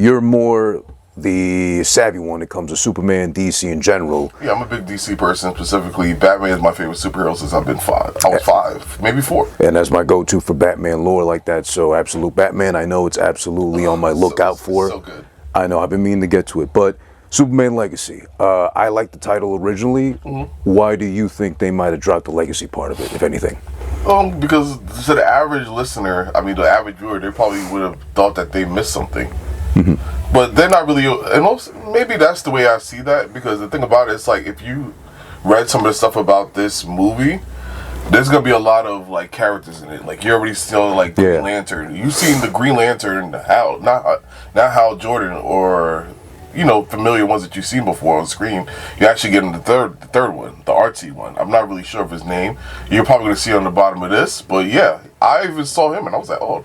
you're more the savvy one when it comes to Superman, DC in general. Yeah, I'm a big DC person. Specifically, Batman is my favorite superhero since I've been 5. I was 5, maybe 4. And that's my go-to for Batman lore like that. So Absolute Batman, I know it's absolutely on my lookout for. So good. I know, I've been meaning to get to it. But Superman Legacy, I like the title originally. Why do you think they might have dropped the Legacy part of it, if anything? Because to the average listener, I mean the average viewer, they probably would have thought that they missed something. But they're not really, and maybe that's the way I see that, because the thing about it is, like, if you read some of the stuff about this movie, there's gonna be a lot of like characters in it. Like, you already saw like Green Lantern. You've seen the Green Lantern, not Hal Jordan or familiar ones that you've seen before on screen. You actually get in the third one, the artsy one. I'm not really sure of his name. You're probably gonna see on the bottom of this, but yeah, I even saw him and I was like, oh,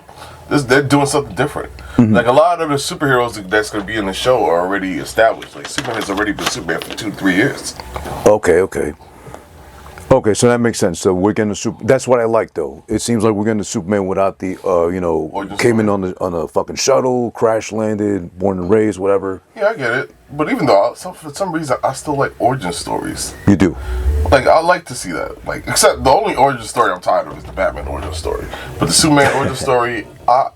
they're doing something different. Like, a lot of the superheroes that's going to be in the show are already established. Like, Superman has already been Superman for 2 to 3 years. Okay, so that makes sense. So we're getting that's what I like, though. It seems like we're getting a Superman without the, came in on a fucking shuttle, crash landed, born and raised, whatever. Yeah, I get it. But even though, for some reason, I still like origin stories. You do? Like, I like to see that. Like, except the only origin story I'm tired of is the Batman origin story. But the Superman origin story, I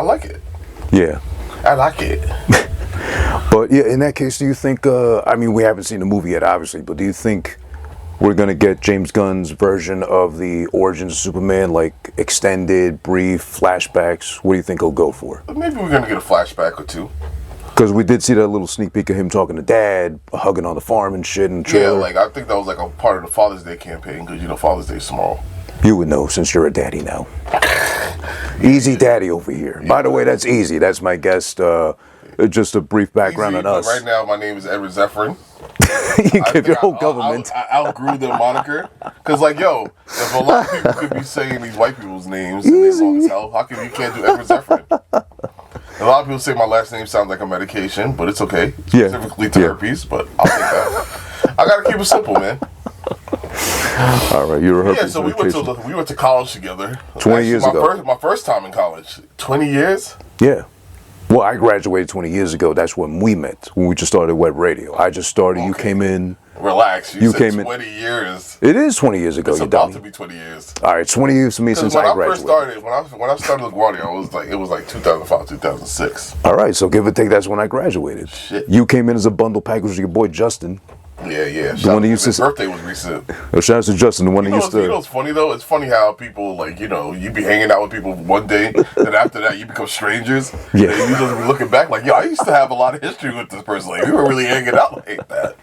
like it. Yeah. I like it. But yeah, in that case, do you think, we haven't seen the movie yet, obviously, but do you think we're going to get James Gunn's version of the origins of Superman, like extended, brief, flashbacks? What do you think he'll go for? Maybe we're going to get a flashback or two. Because we did see that little sneak peek of him talking to Dad, hugging on the farm and shit in the trailer. Yeah, like, I think that was like a part of the Father's Day campaign, because Father's Day is tomorrow. You would know since you're a daddy now. Easy Daddy over here. Yeah. By the way, that's Easy. That's my guest. Just a brief background on us. Right now, my name is Edward Zephyrin. You give your whole government. I outgrew the moniker. Because, like, if a lot of people could be saying these white people's names and they're long as hell, how come you can't do Edward Zephyrin? A lot of people say my last name sounds like a medication, but it's okay. Specifically to herpes, but I'll take that. I gotta keep it simple, man. All right, you're a herpes. Yeah, so we went to college together. 20 years ago. My first time in college. 20 years? Yeah. Well, I graduated 20 years ago. That's when we met, when we just started web radio. I just started. Okay. You came in. Relax. You said 20 years. It is 20 years ago. It's about to be 20 years. All right, 20 years for me since I graduated. When I started LaGuardia, it was like 2005, 2006. All right, so give or take, that's when I graduated. Shit. You came in as a bundle package with your boy Justin. Yeah. The one that used to. His birthday was recent. Shout out to Justin, the one that used to. You know what's funny though? It's funny how people, like, you be hanging out with people one day, then after that you become strangers. Yeah. And you just be looking back like, I used to have a lot of history with this person. Like, we were really hanging out like that.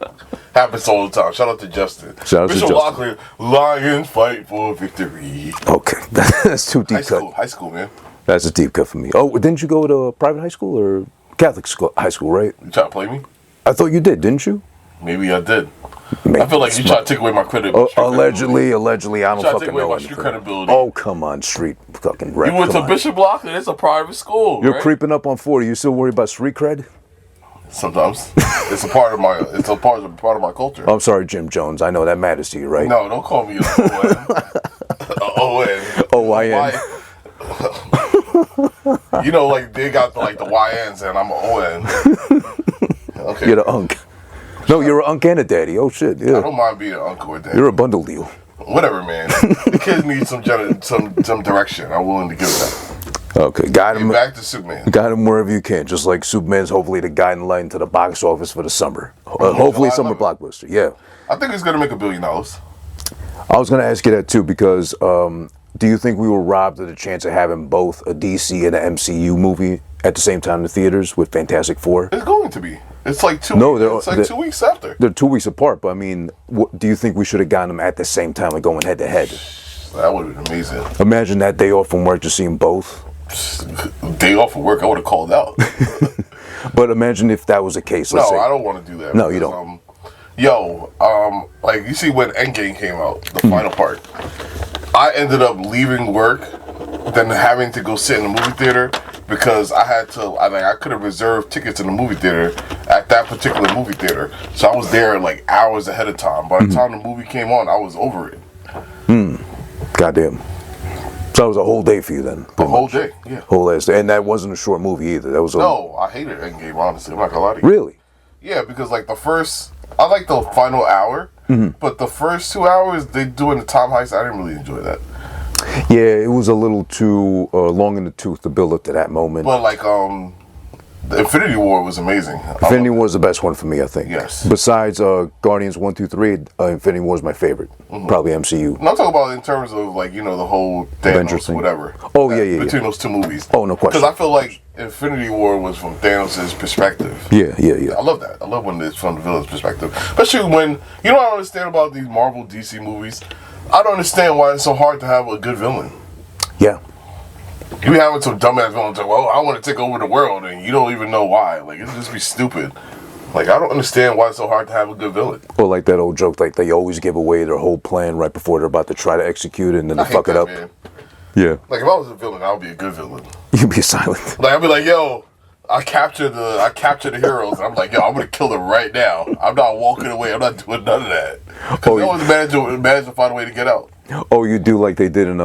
Happens all the time. Shout out to Justin. Shout out to Justin. Lockley, Lions fight for victory. Okay, that's too deep cut. High school, man. That's a deep cut for me. Oh, didn't you go to a private high school or Catholic school, high school, right? You trying to play me? I thought you did, didn't you? Maybe I did. I feel like you try to take away my credit. Allegedly, I don't fucking know. Street credibility. Oh, come on, street fucking rep. You went to Bishop Lockley. It's a private school. You're creeping up on 40. You still worried about street cred? Sometimes it's a part of my culture. I'm sorry, Jim Jones. I know that matters to you, right? No, don't call me an ON. OYN. Like they got like the YNs and I'm an ON. Okay. You're the unk. No, you're an unk and a daddy. Oh shit, yeah. I don't mind being an unk or a daddy. You're a bundle deal. Whatever, man. The kids need some direction. I'm willing to give that. Okay, guide him back to Superman. Guide him wherever you can. Just like Superman's hopefully the guiding light into the box office for the summer. Hopefully summer blockbuster. Yeah. I think he's gonna make $1 billion. I was gonna ask you that too because do you think we were robbed of the chance of having both a DC and an MCU movie at the same time in the theaters with Fantastic Four? It's going to be. It's like 2 weeks. It's like 2 weeks after. They're 2 weeks apart, but I mean, do you think we should have gotten them at the same time, like going head to head? That would have been amazing. Imagine that day off from work to see them both. Day off from work, I would have called out. But imagine if that was the case. No, I don't want to do that. No, you don't. Like you see when Endgame came out, the final part, I ended up leaving work, then having to go sit in the movie theater because I could have reserved tickets in the movie theater at that particular movie theater. So I was there like hours ahead of time. By the time the movie came on, I was over it. Goddamn. So it was a whole day for you then? A whole day, yeah. Whole ass day. And that wasn't a short movie either. That was No, I hated Endgame, honestly. I'm not gonna lie to you. Really? Yeah, because like I like the final hour, but the first 2 hours they doing the time heist, I didn't really enjoy that. Yeah, it was a little too long in the tooth to build up to that moment. But like the Infinity War was amazing. Infinity War is the best one for me, I think. Yes. Besides Guardians 1, 2, 3, Infinity War is my favorite. Probably MCU. And I'm talking about in terms of like, you know, the whole Thanos, whatever. Oh, yeah. Between those two movies. Oh, no question. Because I feel like Infinity War was from Thanos' perspective. Yeah. I love that. I love when it's from the villain's perspective. Especially when, you know what I don't understand about these Marvel DC movies? I don't understand why it's so hard to have a good villain. Yeah. You be having some dumbass villains like, well, I want to take over the world, and you don't even know why. Like, it'd just be stupid. Like, I don't understand why it's so hard to have a good villain. Or like that old joke, like they always give away their whole plan right before they're about to try to execute it, and then they fuck it up. Man. Yeah. Like, if I was a villain, I would be a good villain. You'd be silent. Like, I'd be like, yo, I captured the heroes, and I'm like, yo, I'm gonna kill them right now. I'm not walking away. I'm not doing none of that. Because they always manage to find a way to get out. Oh, you do like they did in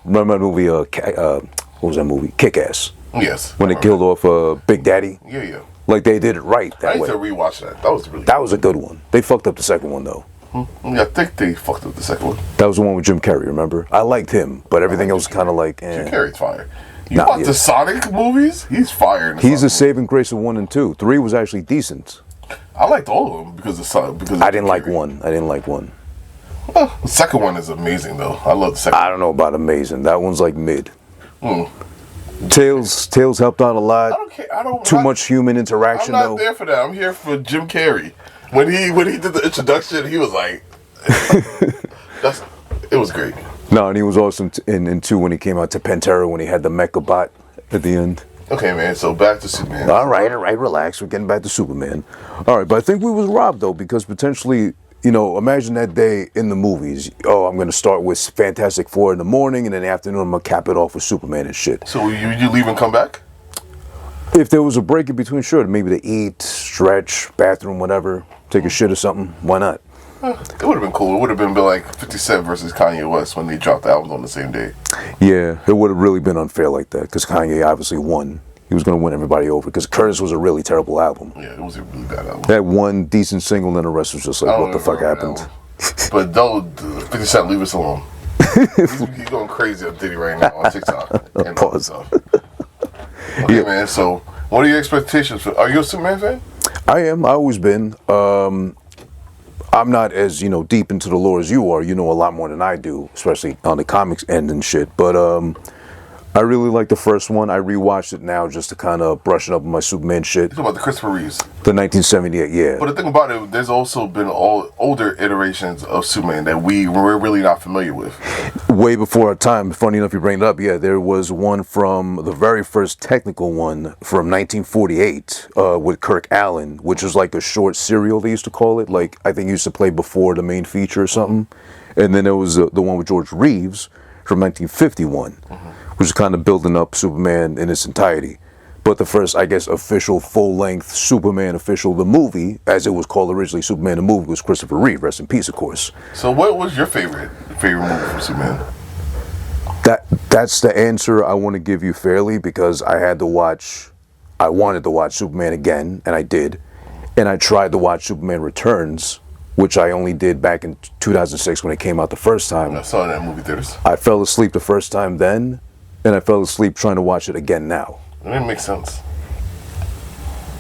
remember that movie? What was that movie? Kick-Ass. Yes. When they killed off Big Daddy. Yeah. Like they did it right that I need way. to rewatch that. That was really. That was a good one. They fucked up the second one though. I think they fucked up the second one. That was the one with Jim Carrey. Remember? I liked him, but everything else kind of like. Jim Carrey's fire. You watch the Sonic movies? He's fire. He's a saving grace of 1 and 2. 3 was actually decent. I liked all of them because of Sonic. Because I didn't like 1. I didn't like 1. The second one is amazing though. I love the second. I don't know about amazing. That one's like mid. Tails helped out a lot. I don't care. Too much human interaction I'm though. not there for that. I'm here for Jim Carrey. When he did the introduction, he was like, it was great. No, and he was awesome in 2 when he came out to Pantera when he had the Mecha bot at the end. Okay, man. So back to Superman. All right. Relax. We're getting back to Superman. All right, but I think we was robbed though because potentially, you know, imagine that day in the movies. Oh, I'm gonna start with Fantastic Four in the morning, and in the afternoon I'm gonna cap it off with Superman and shit. So you leave and come back? If there was a break in between, sure, maybe to eat, stretch, bathroom, whatever, take a shit or something. Why not? It would have been cool. It would have been like 50 Cent versus Kanye West when they dropped the albums on the same day. Yeah, it would have really been unfair like that because Kanye obviously won. He was going to win everybody over because Curtis was a really terrible album. Yeah, it was a really bad album. That one decent single, and the rest was just like, what the fuck happened? But though 50 Cent, leave us alone. he's going crazy on Diddy right now on TikTok and all that stuff. Okay, man. So, what are your expectations? Are you a Superman fan? I am. I've always been. I'm not as deep into the lore as you are. You know a lot more than I do, especially on the comics end and shit. But I really like the first one. I rewatched it now just to kind of brush it up on my Superman shit. You're talking about the Christopher Reeves? The 1978, yeah. But the thing about it, there's also been older iterations of Superman that we're really not familiar with. Way before our time. Funny enough you bring it up. Yeah, there was one from the very first technical one from 1948 with Kirk Allen, which is like a short serial they used to call it. Like, I think it used to play before the main feature or something. And then there was the one with George Reeves from 1951. Which is kind of building up Superman in its entirety. But the first, I guess, official full-length Superman the movie, as it was called originally, Superman the movie, was Christopher Reeve. Rest in peace, of course. So what was your favorite movie from Superman? That's the answer I want to give you fairly because I wanted to watch Superman again, and I did. And I tried to watch Superman Returns, which I only did back in 2006 when it came out the first time. I saw it in movie theaters. I fell asleep the first time then, and I fell asleep trying to watch it again now. It didn't make sense.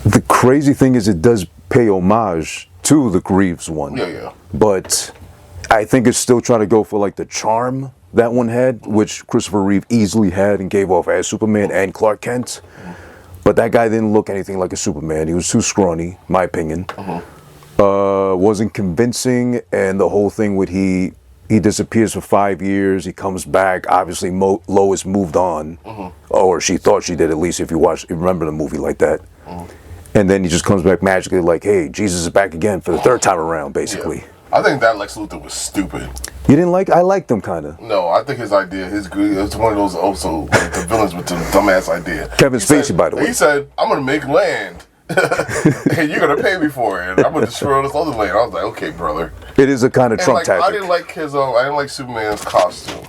The crazy thing is it does pay homage to the Reeves one. Yeah. But I think it's still trying to go for like the charm that one had, which Christopher Reeve easily had and gave off as Superman and Clark Kent. But that guy didn't look anything like a Superman. He was too scrawny, my opinion. Wasn't convincing, and the whole thing with he disappears for 5 years, he comes back, obviously Lois moved on, or she thought she did, at least if you remember the movie like that. And then he just comes back magically like, hey, Jesus is back again for the third time around, basically. Yeah. I think that Lex Luthor was stupid. You didn't like? I liked him kind of. No, I think his idea, it's one of those also, like the villains with the dumbass idea. Kevin Spacey, by the way. He said, I'm going to make land. And you're gonna pay me for it. I'm gonna destroy all this other land. I was like, okay, brother. It is a kind of Trump tactic. I didn't like Superman's costume.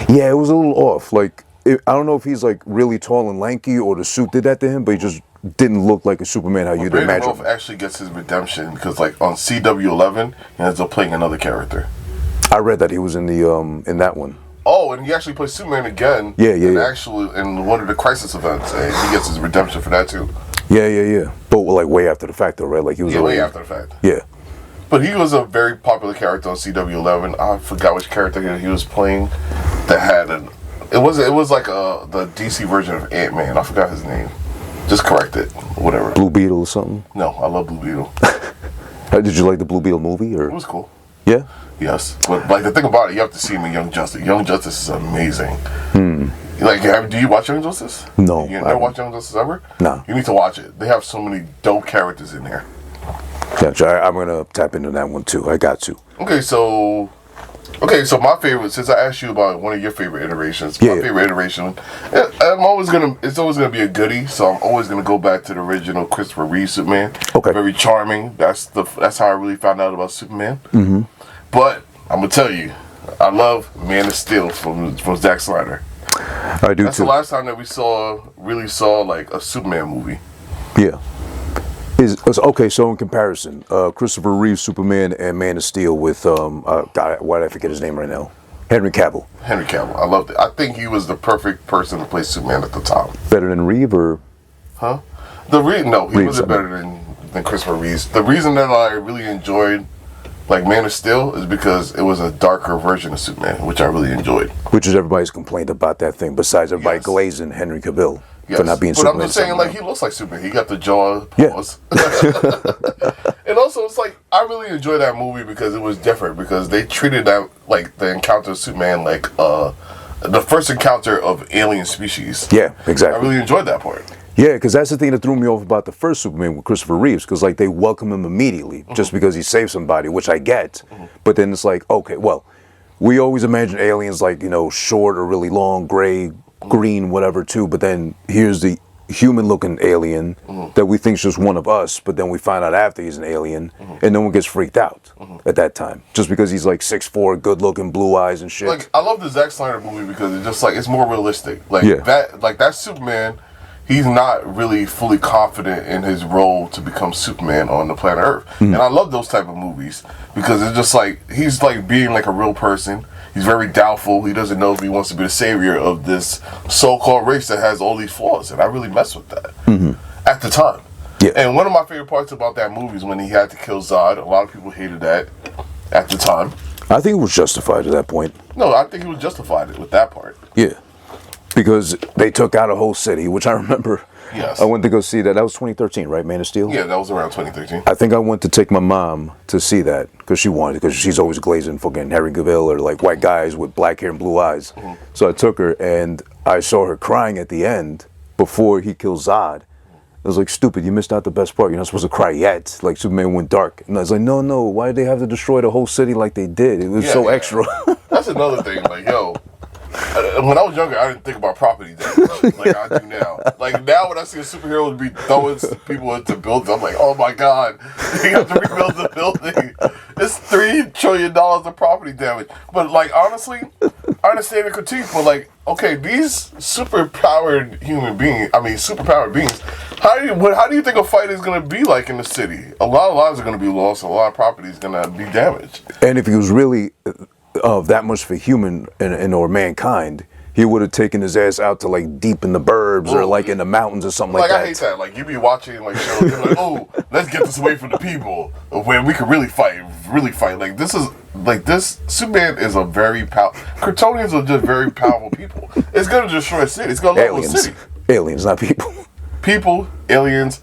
Yeah, it was a little off. Like, I don't know if he's like really tall and lanky or the suit did that to him, but he just didn't look like a Superman how you'd Brandon imagine. Routh actually gets his redemption because, like, on CW11, he ends up playing another character. I read that he was in the in that one. Oh, and he actually plays Superman again. Yeah. Actually, in one of the Crisis events, and he gets his redemption for that too. Yeah. But like way after the fact, though, right? Like he was way after the fact. Yeah. But he was a very popular character on CW11. I forgot which character he was playing. That had an. It was like the DC version of Ant-Man. I forgot his name. Just correct it. Whatever. Blue Beetle or something. No, I love Blue Beetle. Did you like the Blue Beetle movie? Or it was cool. Yeah. Yes, but like the thing about it, you have to see him in Young Justice. Young Justice is amazing. Like, do you watch Young Justice? No. You never watch Young Justice ever? No. You need to watch it. They have so many dope characters in there. Gotcha. I'm gonna tap into that one too. I got to. Okay, so my favorite. Since I asked you about one of your favorite iterations, my favorite iteration, it's always gonna be a goodie. So I'm always gonna go back to the original Christopher Reeve Superman. Okay. Very charming. That's how I really found out about Superman. Mm-hmm. But I'm gonna tell you, I love Man of Steel from Zack Snyder. I do That's too. the last time that we really saw like a Superman movie. Yeah. Okay, so in comparison, Christopher Reeve Superman and Man of Steel with God, why did I forget his name right now? Henry Cavill. Henry Cavill, I loved it. I think he was the perfect person to play Superman at the time. Better than Reeve or? Huh? No, he Reeves, wasn't better than Christopher Reeve. The reason that I really enjoyed like Man of Steel is because it was a darker version of Superman, which I really enjoyed. Which is everybody's complaint about that thing, besides everybody glazing Henry Cavill for not being Superman. But I'm just saying, like, he looks like Superman. He got the jaw, paws. Yeah. And also, it's like, I really enjoyed that movie because it was different, because they treated that, like, the encounter of Superman like the first encounter of alien species. Yeah, exactly. I really enjoyed that part. Yeah, because that's the thing that threw me off about the first Superman with Christopher Reeves, because like they welcome him immediately just because he saved somebody, which I get. But then it's like, okay, well, we always imagine aliens like, you know, short or really long, gray, green, whatever too. But then here's the human-looking alien that we think's just one of us, but then we find out after he's an alien, and no one gets freaked out at that time, just because he's like 6'4", good-looking, blue eyes and shit. Like, I love the Zack Snyder movie because it's just like, it's more realistic. Like that Superman. He's not really fully confident in his role to become Superman on the planet Earth. And I love those type of movies because it's just like, he's like being like a real person. He's very doubtful. He doesn't know if he wants to be the savior of this so-called race that has all these flaws. And I really messed with that at the time. Yeah. And one of my favorite parts about that movie is when he had to kill Zod. A lot of people hated that at the time. I think it was justified at that point. No, I think he was justified with that part. Yeah. Because they took out a whole city, which I remember. Yes. I went to go see that. That was 2013, right? Man of Steel? Yeah, that was around 2013. I think I went to take my mom to see that because she wanted, because she's always glazing fucking Henry Cavill or like white guys with black hair and blue eyes. So I took her and I saw her crying at the end before he killed Zod. I was like, stupid, you missed out the best part. You're not supposed to cry yet. Like Superman went dark. And I was like, no, why did they have to destroy the whole city like they did? It was extra. That's another thing. Like, yo, when I was younger, I didn't think about property damage like I do now. Like, now when I see a superhero be throwing people into buildings, I'm like, oh my God, they have to rebuild the building. It's $3 trillion of property damage. But, like, honestly, I understand the critique, but, like, okay, these superpowered beings, how do you think a fight is going to be like in the city? A lot of lives are going to be lost, a lot of property is going to be damaged. And if he was really that much for human and or mankind, he would have taken his ass out to like deep in the burbs or like in the mountains or something like that. I hate that. Like, you be watching like shows, you're like, oh, let's get this away from the people where we can really fight. Like, this Superman is a very Kryptonians are just very powerful people. It's gonna destroy a city. It's gonna level a city. Aliens, not people. People, aliens.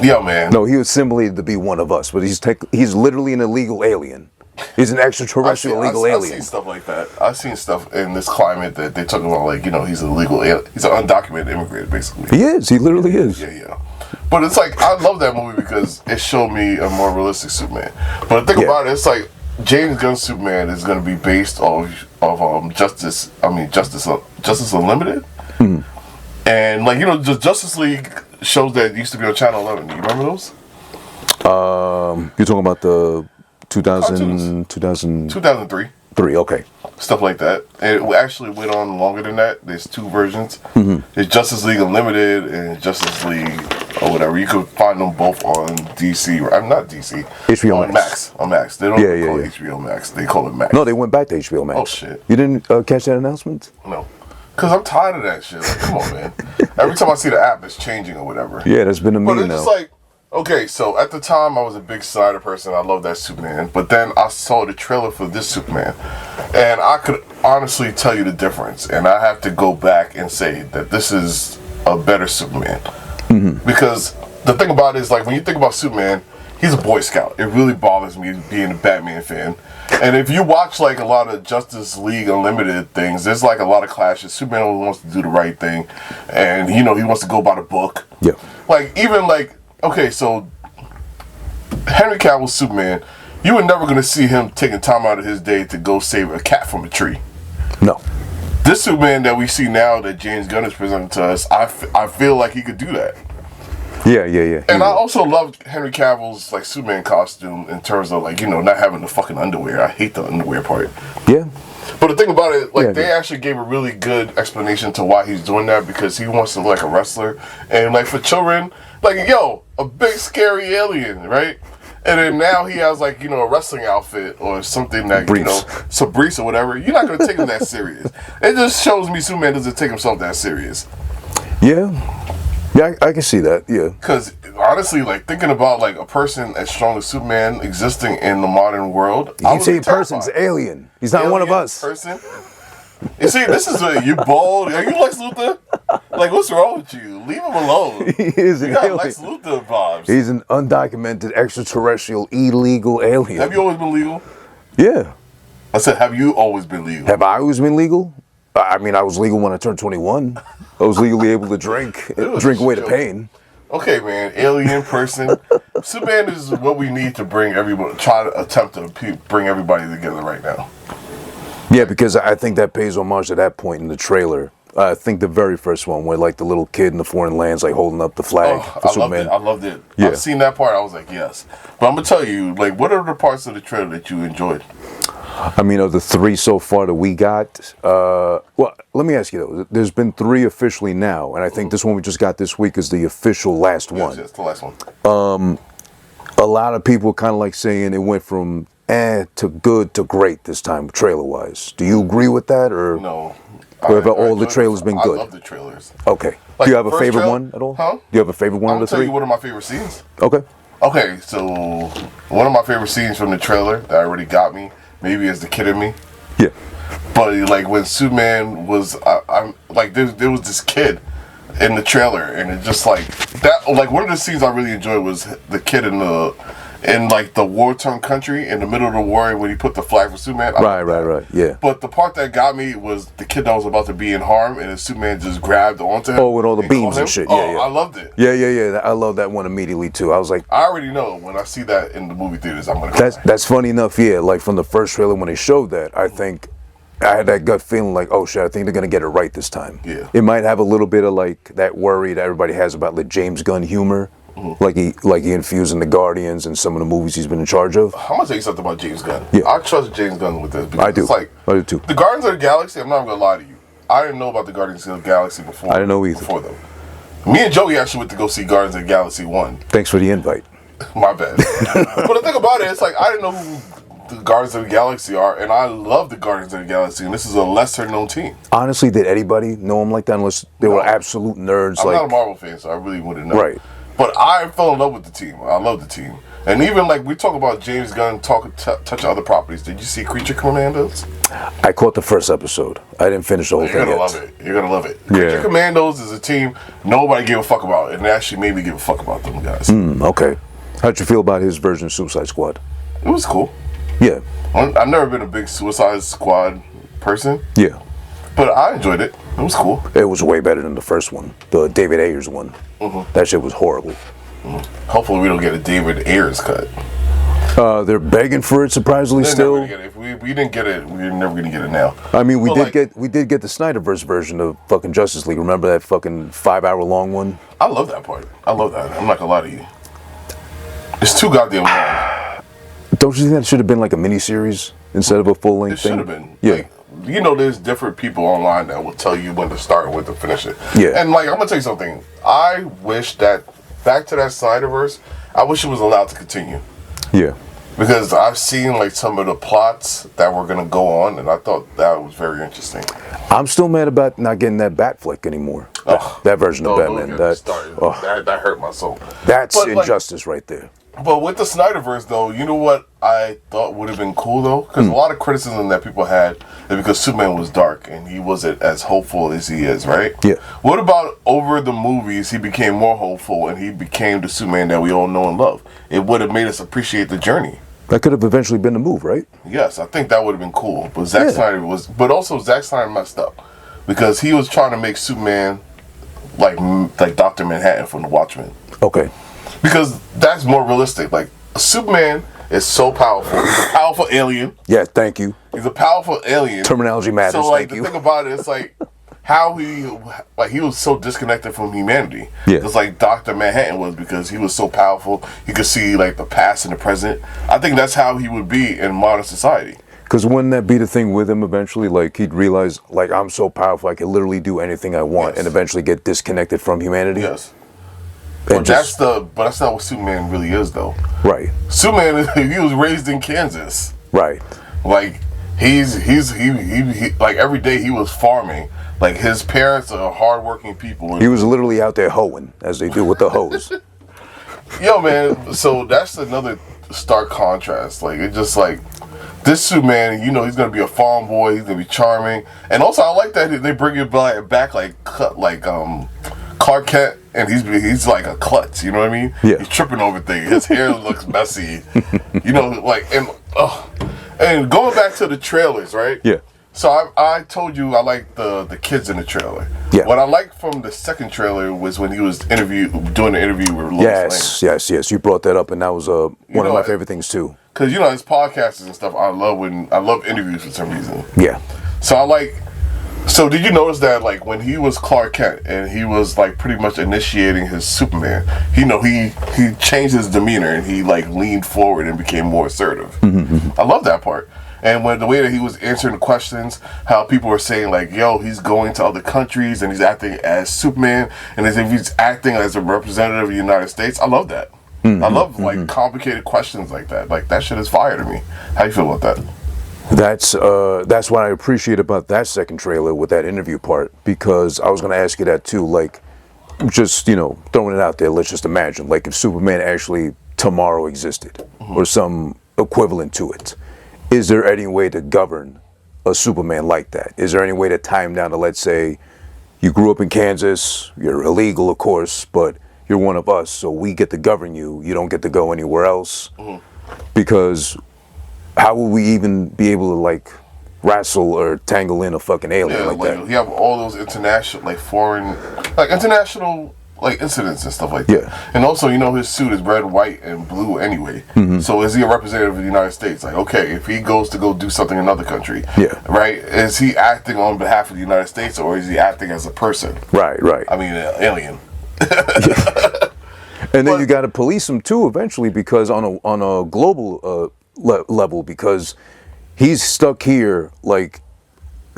Yo, man. No, he was simulated to be one of us, but he's literally an illegal alien. He's an extraterrestrial illegal alien. I've seen stuff like that. I've seen stuff in this climate that they're talking about, like, you know, he's an illegal alien. He's an undocumented immigrant, basically. He is. He literally is. Yeah. But it's like, I love that movie because it showed me a more realistic Superman. But the thing about it, it's like, James Gunn's Superman is going to be based off Justice Unlimited. And, like, you know, the Justice League shows that used to be on Channel 11. Do you remember those? You're talking about the 2003. 2003. Okay. stuff like that. And it actually went on longer than that. There's 2 versions. There's Justice League Unlimited and Justice League or whatever. You could find them both on DC. I'm not DC. HBO on Max. On Max. They don't call it HBO Max. They call it Max. No, they went back to HBO Max. Oh shit! You didn't catch that announcement? No. Cause I'm tired of that shit. Like, come on, man. Every time I see the app, it's changing or whatever. Yeah, that's been a meme now. But it's just like, okay, so at the time I was a big Snyder person. I love that Superman. But then I saw the trailer for this Superman, and I could honestly tell you the difference. And I have to go back and say that this is a better Superman. Because the thing about it is, like, when you think about Superman, he's a Boy Scout. It really bothers me being a Batman fan. And if you watch like a lot of Justice League Unlimited things, there's like a lot of clashes. Superman always wants to do the right thing, and he wants to go by the book. Yeah. Like even like okay, so Henry Cavill's Superman, you were never gonna see him taking time out of his day to go save a cat from a tree. No. This Superman that we see now that James Gunn is presenting to us, I feel like he could do that. Yeah. And I also loved Henry Cavill's like Superman costume in terms of like not having the fucking underwear. I hate the underwear part. Yeah. But the thing about it, like they actually gave a really good explanation to why he's doing that, because he wants to look like a wrestler, and like for children, like a big scary alien, right? And then now he has like a wrestling outfit or something that some briefs or whatever. You're not gonna take him that serious. It just shows me Superman doesn't take himself that serious. Yeah. Yeah, I can see that, yeah. Because, honestly, like, thinking about, like, a person as strong as Superman existing in the modern world, you can say person's alien. He's not one of us. Person? You see, this is you bold. Are you Lex Luthor? Like, what's wrong with you? Leave him alone. He is an alien. Lex Luthor vibes. He's an undocumented, extraterrestrial, illegal alien. Have you always been legal? Yeah. I said, have you always been legal? Have I always been legal? I mean, I was legal when I turned 21. I was legally able to drink away the pain. Okay, man, alien person. Superman is what we need to bring everybody, try to attempt to bring everybody together right now. Yeah, because I think that pays homage to that point in the trailer. I think the very first one where like the little kid in the foreign lands like holding up the flag for Superman. I loved it. Yeah. I've seen that part. I was like, yes. But I'm gonna tell you, like, what are the parts of the trailer that you enjoyed? I mean, of the 3 so far that we got, well, let me ask you though. There's been 3 officially now, and I think this one we just got this week is the official last one. Yes, the last one. A lot of people kind of like saying it went from to good to great this time, trailer-wise. Do you agree with that, or no? Or have all the trailers been good? I love the trailers. Okay. Like, do you have a favorite trailer, one at all? Huh? Do you have a favorite one of the 3? I'm gonna tell you one of my favorite scenes. Okay. Okay, so one of my favorite scenes from the trailer that already got me, maybe is the kid in me. Yeah. But like when Superman was, I'm like there was this kid in the trailer, and it just like that. Like one of the scenes I really enjoyed was the kid in like the war-torn country in the middle of the war when he put the flag for Superman. Right. Yeah. But the part that got me was the kid that was about to be in harm, and then Superman just grabbed onto him. Oh, with all the beams and shit. Yeah. I loved it. Yeah. I love that one immediately too. I was like, I already know when I see that in the movie theaters, I'm gonna. That's funny enough. Yeah, like from the first trailer when they showed that, I think I had that gut feeling like, oh shit, I think they're gonna get it right this time. Yeah. It might have a little bit of like that worry that everybody has about the James Gunn humor. Like he infused in the Guardians and some of the movies he's been in charge of. I'm gonna tell you something about James Gunn. Yeah. I trust James Gunn with this. I do. It's like, I do too. The Guardians of the Galaxy, I'm not gonna lie to you. I didn't know about the Guardians of the Galaxy before. I didn't know either. Before though. Me and Joey actually went to go see Guardians of the Galaxy 1. Thanks for the invite. My bad. But the thing about it, it's like I didn't know who the Guardians of the Galaxy are, and I love the Guardians of the Galaxy, and this is a lesser known team. Honestly, did anybody know him like that unless they were absolute nerds? I'm like, not a Marvel fan, so I really wouldn't know. Right. But I fell in love with the team. I love the team. And even like we talk about James Gunn touch other properties. Did you see Creature Commandos? I caught the first episode. I didn't finish the whole thing yet. You're gonna love it. You're gonna love it. Yeah. Creature Commandos is a team nobody gave a fuck about, and it actually made me give a fuck about them guys. Okay. How'd you feel about his version of Suicide Squad? It was cool. Yeah. I've never been a big Suicide Squad person. Yeah. But I enjoyed it. It was cool. It was way better than the first one, the David Ayers one. That shit was horrible. Hopefully we don't get a David Ayers cut. They're begging for it, surprisingly. Still, if we didn't get it, we're never gonna get it now. I mean, we did get the Snyderverse version of fucking Justice League. Remember that fucking 5-hour long one? I love that part. I love that. I'm not gonna lie to you. It's too goddamn long. Don't you think that should have been like a miniseries instead of a full length thing? It should have been. Yeah. Like, you know, there's different people online that will tell you when to start and when to finish it. Yeah. And like, I'm gonna tell you something. I wish that back to that Snyderverse, I wish it was allowed to continue. Yeah. Because I've seen like some of the plots that were gonna go on, and I thought that was very interesting. I'm still mad about not getting that Batfleck anymore. That version of Batman. That hurt my soul. That's But, injustice right there. But with the Snyderverse, though, you know what I thought would have been cool, though? Because a lot of criticism that people had is because Superman was dark and he wasn't as hopeful as he is, right? Yeah. What about over the movies, he became more hopeful and he became the Superman that we all know and love? It would have made us appreciate the journey. That could have eventually been the move, right? Yes, I think that would have been cool. But Zack Snyder messed up because he was trying to make Superman like Dr. Manhattan from The Watchmen. Okay. Because that's more realistic. Like, Superman is so powerful. He's a powerful alien. Yeah, thank you. He's a powerful alien. Terminology matters, so, like, thank you. the thing about it is, like, how he was so disconnected from humanity. Yeah. Just like Dr. Manhattan was, because he was so powerful. He could see, like, the past and the present. I think that's how he would be in modern society. Because wouldn't that be the thing with him eventually? Like, he'd realize, like, I'm so powerful, I can literally do anything I want, and eventually get disconnected from humanity? Yes. But that's not what Superman really is, though. Right. Superman, he was raised in Kansas. Right. Like, he like every day he was farming. Like, his parents are hardworking people. He was literally out there hoeing, as they do with the hose. Yo, man, so that's another stark contrast. Like, it's just like, this Superman, you know, he's gonna be a farm boy, he's gonna be charming. And also, I like that they bring it back like Clark Kent, and he's like a klutz, you know what I mean? Yeah. He's tripping over things. His hair looks messy, you know, like, and going back to the trailers, right? Yeah. So I told you I liked the kids in the trailer. Yeah. What I liked from the second trailer was when he was doing the interview with Lois Lane. Yes. You brought that up, and that was one of my favorite things too. Because, you know, his podcasts and stuff, I love interviews for some reason. Yeah. So did you notice that, like, when he was Clark Kent and he was, like, pretty much initiating his Superman, he changed his demeanor and he, like, leaned forward and became more assertive. I love that part. And when the way that he was answering the questions, how people were saying, like, yo, he's going to other countries and he's acting as Superman, and as if he's acting as a representative of the United States, I love that. I love, like, complicated questions like that. Like, that shit is fire to me. How you feel about that? That's what I appreciate about that second trailer with that interview part, because I was going to ask you that too. Like, just, you know, throwing it out there, let's just imagine, like, if Superman actually tomorrow existed, or some equivalent to it, is there any way to govern a Superman like that? Is there any way to tie him down to, let's say, you grew up in Kansas, you're illegal, of course, but you're one of us, so we get to govern you. You don't get to go anywhere else. Because how will we even be able to, like, wrestle or tangle in a fucking alien like that? You have all those international, like, foreign, like, international, like, incidents and stuff like that. Yeah. And also, you know, his suit is red, white, and blue anyway. So is he a representative of the United States? Like, okay, if he goes to go do something in another country, right, is he acting on behalf of the United States, or is he acting as a person? Right. I mean, an alien. And then you got to police him too eventually, because on a global level, because he's stuck here. Like,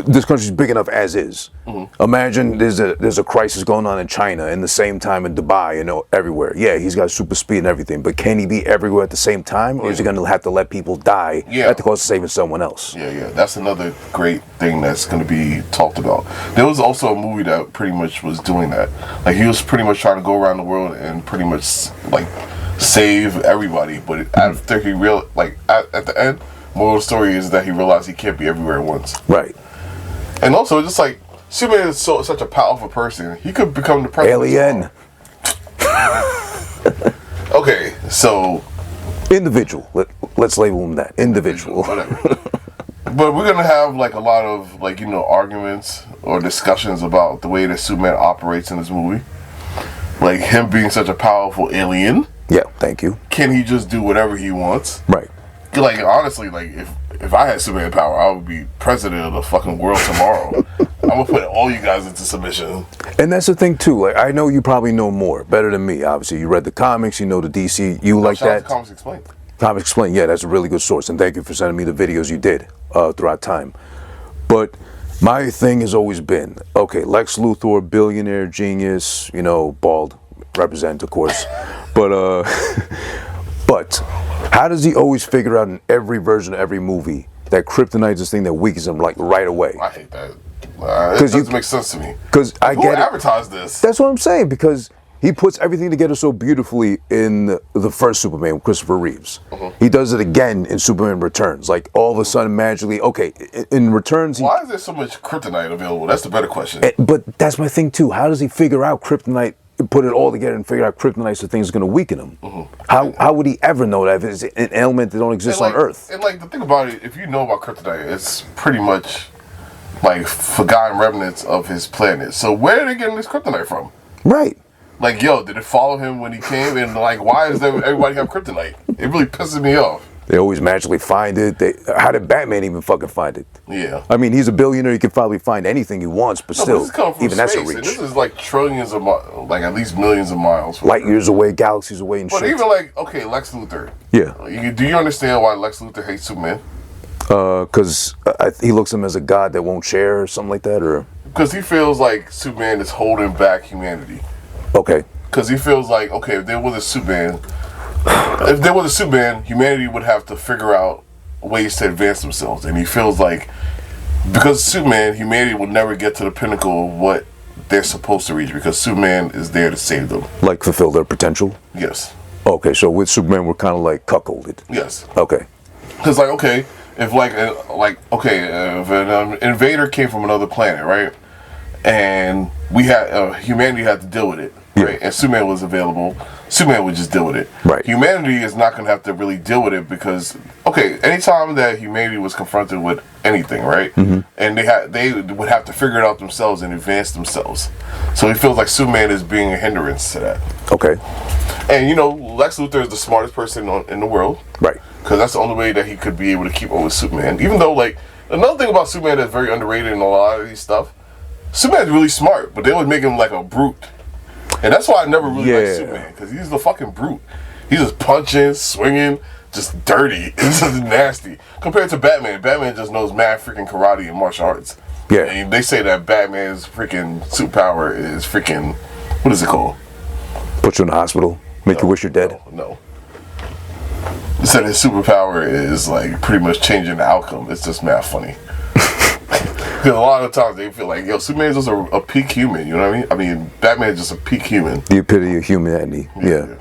this country's big enough as is. Imagine there's a crisis going on in China in the same time in Dubai, you know, everywhere. Yeah, he's got super speed and everything, but can he be everywhere at the same time, or is he going to have to let people die at the cost of saving someone else? Yeah. That's another great thing that's going to be talked about. There was also a movie that pretty much was doing that. Like, he was pretty much trying to go around the world and pretty much, like, save everybody, but after he at the end, moral of the story is that he realized he can't be everywhere at once. Right. And also, just like, Superman is such a powerful person, he could become the president. Alien. Okay, so individual. Let's label him that. Individual. Whatever. But we're gonna have, like, a lot of, like, you know, arguments or discussions about the way that Superman operates in this movie. Like, him being such a powerful alien. Yeah, thank you. Can he just do whatever he wants? Right. Like, honestly, like, if I had Superman power, I would be president of the fucking world tomorrow. I'm gonna put all you guys into submission. And that's the thing too. Like, I know you probably know more, better than me. Obviously, you read the comics, you know the DC. You like Shout out that? to Comics Explained. Comics Explained. Yeah, that's a really good source. And thank you for sending me the videos you did throughout time. But my thing has always been, okay, Lex Luthor, billionaire, genius, you know, bald, represent, of course. But but how does he always figure out in every version of every movie that kryptonite's this thing that weakens him like right away? I hate that. It doesn't make sense to me. Because I get who advertised this? That's what I'm saying, because he puts everything together so beautifully in the first Superman with Christopher Reeves. He does it again in Superman Returns. Like, all of a sudden, magically, okay, in Returns... Why is there so much kryptonite available? That's the better question. But that's my thing, too. How does he figure out kryptonite, put it all together and figure out kryptonite's the thing that's going to weaken him? How would he ever know that if it's an element that don't exist on Earth? And, like, the thing about it, if you know about kryptonite, it's pretty much, like, forgotten remnants of his planet. So where are they getting this kryptonite from? Right. Like, yo, did it follow him when he came? And, like, why does everybody have kryptonite? It really pisses me off. They always magically find it. How did Batman even fucking find it? Yeah. I mean, he's a billionaire. He can probably find anything he wants, but still, this comes from even space, that's a reach. and this is like trillions of like at least millions of miles. Light years away, galaxies away, and but shit. even like, okay, Lex Luthor. Yeah. Do you understand why Lex Luthor hates Superman? Because he looks at him as a god that won't share or something like that, or... Because he feels like Superman is holding back humanity. Okay. Because he feels like, okay, if there was a Superman, humanity would have to figure out ways to advance themselves. And he feels like, because Superman, humanity will never get to the pinnacle of what they're supposed to reach, because Superman is there to save them. Like, fulfill their potential? Yes. Okay, so with Superman, we're kind of like cuckolded. Yes. Okay. Because, like, okay, if if an invader came from another planet, right, and we had humanity had to deal with it, right, and Superman was available, Superman would just deal with it. Right. Humanity is not going to have to really deal with it because, okay, anytime that humanity was confronted with anything, right, and they would have to figure it out themselves and advance themselves. So he feels like Superman is being a hindrance to that. Okay. And, you know, Lex Luthor is the smartest person in the world. Right. Because that's the only way that he could be able to keep up with Superman. Even though, like, another thing about Superman that's very underrated in a lot of these stuff, Superman's really smart, but they would make him like a brute. And that's why I never really liked Superman, because he's the fucking brute. He's just punching, swinging, just dirty. It's just nasty. Compared to Batman. Batman just knows mad freaking karate and martial arts. Yeah. And they say that Batman's freaking superpower is freaking, what is it called? Put you in the hospital, make you wish you're dead. No. They said his superpower is like pretty much changing the outcome. It's just mad funny. Because a lot of times they feel like, yo, Superman's just a peak human, you know what I mean? I mean, Batman's just a peak human. The epitome of humanity, yeah.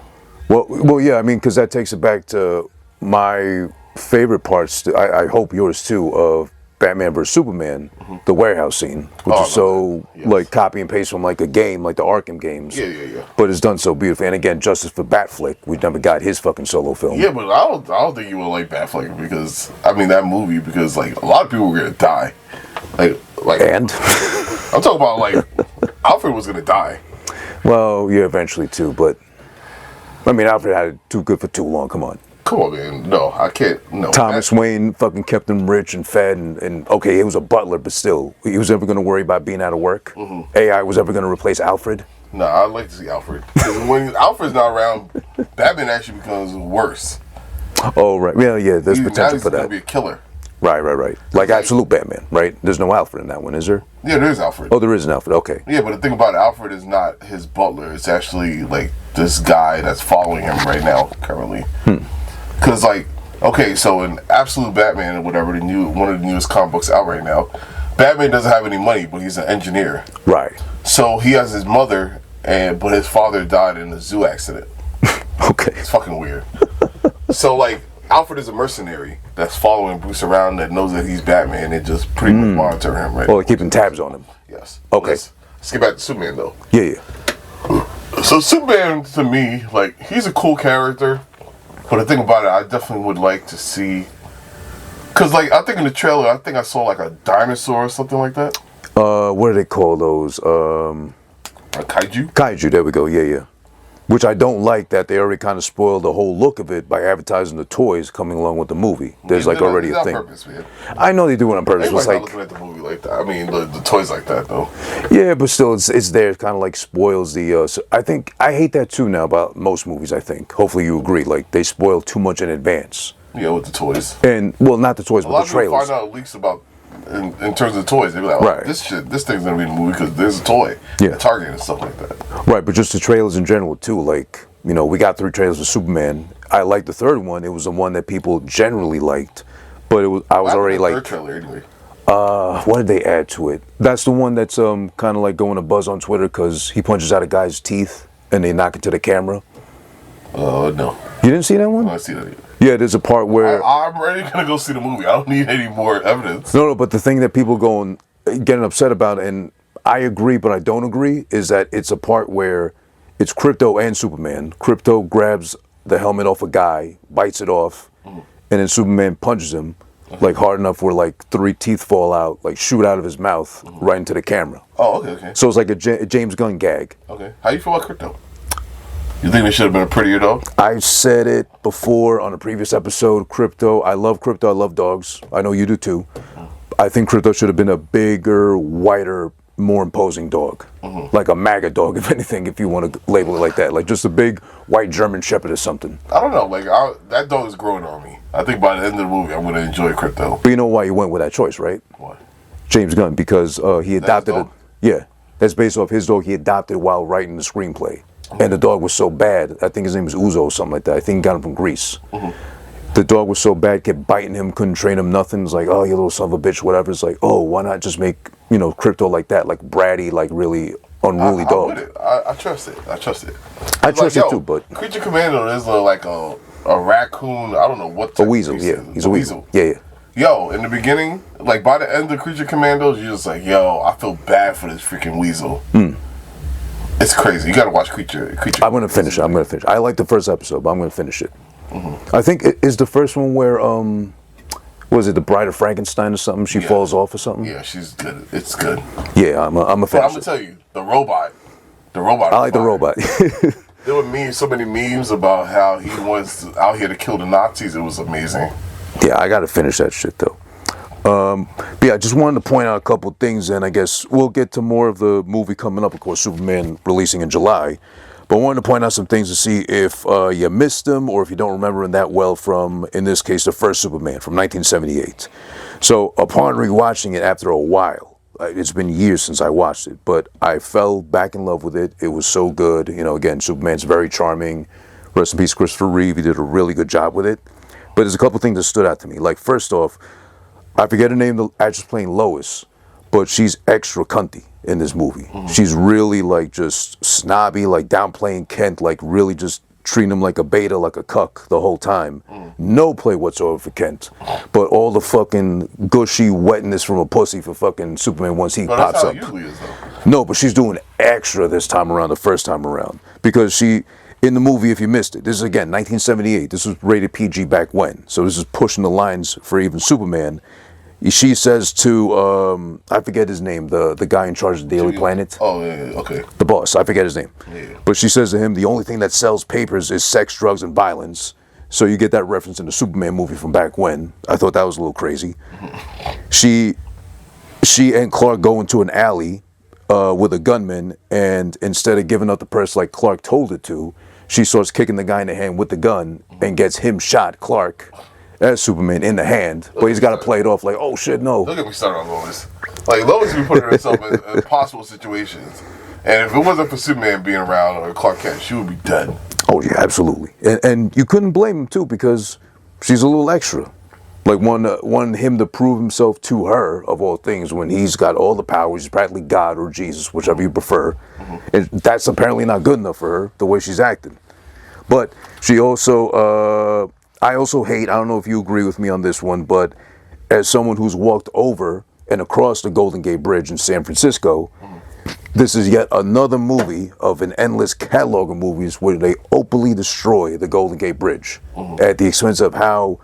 Well, yeah, I mean, because that takes it back to my favorite parts, I hope yours too, of Batman vs. Superman, the warehouse scene, which is so, like, copy and paste from, like, a game, like the Arkham games. Yeah. But it's done so beautifully. And again, justice for Batflick. We never got his fucking solo film. Yeah, but I don't think you would like Batflick because, I mean, that movie, because, like, a lot of people were going to die. Like, and? I'm talking about, like, Alfred was going to die. Well, yeah, eventually too, but, I mean, Alfred had it too good for too long, come on. Come on, man. No, I can't. No. Thomas Wayne fucking kept him rich and fed, and okay, he was a butler, but still, he was ever going to worry about being out of work? AI was ever going to replace Alfred? No, I'd like to see Alfred. Because when Alfred's not around, Batman actually becomes worse. Oh, right. Yeah, there's potential for that. He's going to be a killer. Right. Like Absolute Batman, right? There's no Alfred in that one, is there? Yeah, there is Alfred. Oh, there is an Alfred, okay. Yeah, but the thing about Alfred is not his butler. It's actually, like, this guy that's following him right now, currently. Because, like, okay, so in Absolute Batman or whatever, one of the newest comic books out right now, Batman doesn't have any money, but he's an engineer. Right. So he has his mother, but his father died in a zoo accident. Okay. It's fucking weird. So, like, Alfred is a mercenary that's following Bruce around that knows that he's Batman and just pretty much monitor him, right? Oh, keeping tabs on him. Yes. Okay. Let's get back to Superman, though. Yeah. So Superman, to me, like, he's a cool character, but the thing about it, I definitely would like to see, because, like, I think in the trailer, I think I saw, like, a dinosaur or something like that. What do they call those? A kaiju? Kaiju, there we go, yeah. Which I don't like that they already kind of spoiled the whole look of it by advertising the toys coming along with the movie. There's like already a thing. Purpose, man. I know they do it on purpose. Everybody's like, not looking at the movie like that. I mean, the toys like that, though. Yeah, but still, it's there. It kind of like spoils the. So I think I hate that too now about most movies. I think. Hopefully, you agree. Like they spoil too much in advance. Yeah, with the toys. And well, not the toys, but the trailers. A lot of people find out leaks about in terms of toys. They'd be like, oh, Right. this thing's gonna be in the movie because there's a toy. Yeah. At Target and stuff like that. Right, but just the trailers in general too. Like, we got 3 trailers for Superman. I liked the third one. It was the one that people generally liked, but I was already like, third trailer anyway. what did they add to it? That's the one that's kind of like going to buzz on Twitter because he punches out a guy's teeth and they knock it to the camera. Oh no, You didn't see that one? I don't see that either. Yeah, there's a part where I'm already gonna go see the movie. I don't need any more evidence. no, but the thing that people getting upset about, and I agree, but I don't agree, is that it's a part where it's Krypto and Superman. Krypto grabs the helmet off a guy, bites it off, and then Superman punches him like hard enough where like 3 teeth fall out, like shoot out of his mouth right into the camera. Oh, okay. So it's like a James Gunn gag. Okay. How you feel about Crypto? You think they should have been a prettier dog? I said it before on a previous episode. Krypto, I love Krypto. I love dogs. I know you do too. I think Krypto should have been a bigger, whiter, more imposing dog, like a MAGA dog, if anything, if you want to label it like that, like just a big white German Shepherd or something. I don't know. Like that dog is growing on me. I think by the end of the movie, I'm gonna enjoy Crypto. But you know why you went with that choice, right? What? James Gunn, because he adopted dog? Yeah, that's based off his dog he adopted while writing the screenplay. And the dog was so bad, I think his name was Uzo or something like that. I think he got him from Greece. The dog was so bad, kept biting him, couldn't train him, nothing. It's like, oh, you little son of a bitch, whatever. It's like, oh, why not just make, Krypto like that, like bratty, like really unruly dog. I'm with it. I trust it. I trust it. I trust it too, but Creature Commando is like a raccoon. I don't know what. A weasel, yeah. He's a weasel. Yeah. Yo, in the beginning, like by the end of Creature Commandos, you're just like, yo, I feel bad for this freaking weasel. It's crazy. You gotta watch Creature. I'm gonna finish it. I like the first episode, but I'm gonna finish it. I think it is the first one where was it the Bride of Frankenstein or something? She falls off or something. Yeah, she's good. It's good. Yeah, I'm a fan. But I'm gonna tell you, the robot. I like the robot. There were so many memes about how he was out here to kill the Nazis. It was amazing. Yeah, I gotta finish that shit though. But yeah, I just wanted to point out a couple things, and I guess we'll get to more of the movie coming up. Of course, Superman releasing in July. But I wanted to point out some things to see if you missed them or if you don't remember them that well from, in this case, the first Superman from 1978. So upon rewatching it after a while, it's been years since I watched it, but I fell back in love with it. It was so good. Again, Superman's very charming. Rest in peace, Christopher Reeve. He did a really good job with it. But there's a couple things that stood out to me. Like, first off, I forget her name, the actress playing Lois, but she's extra cunty in this movie. She's really like just snobby, like downplaying Kent, like really just treating him like a beta, like a cuck the whole time. No play whatsoever for Kent, but all the fucking gushy wetness from a pussy for fucking Superman once he pops That's how up. it usually is, though. No, but she's doing extra this time around, the first time around, because in the movie, if you missed it, this is again 1978. This was rated PG back when, so this is pushing the lines for even Superman. She says to, I forget his name, the guy in charge of the Daily Planet. Oh, yeah, okay. The boss, I forget his name. Yeah. But she says to him, the only thing that sells papers is sex, drugs, and violence. So you get that reference in the Superman movie from back when. I thought that was a little crazy. She and Clark go into an alley with a gunman, and instead of giving up the purse like Clark told her to, she starts kicking the guy in the hand with the gun and gets him shot, Clark, as Superman, in the hand, but he's got to play it off like, oh shit, no. Look at me starting on Lois. Like, Lois be putting herself in impossible situations. And if it wasn't for Superman being around or Clark Kent, she would be dead. Oh yeah, absolutely. And you couldn't blame him too, because she's a little extra. Like, wanted him to prove himself to her, of all things, when he's got all the powers, he's practically God or Jesus, whichever you prefer. And that's apparently not good enough for her, the way she's acting. But she also, I also hate, I don't know if you agree with me on this one, but as someone who's walked over and across the Golden Gate Bridge in San Francisco, this is yet another movie of an endless catalog of movies where they openly destroy the Golden Gate Bridge at the expense of how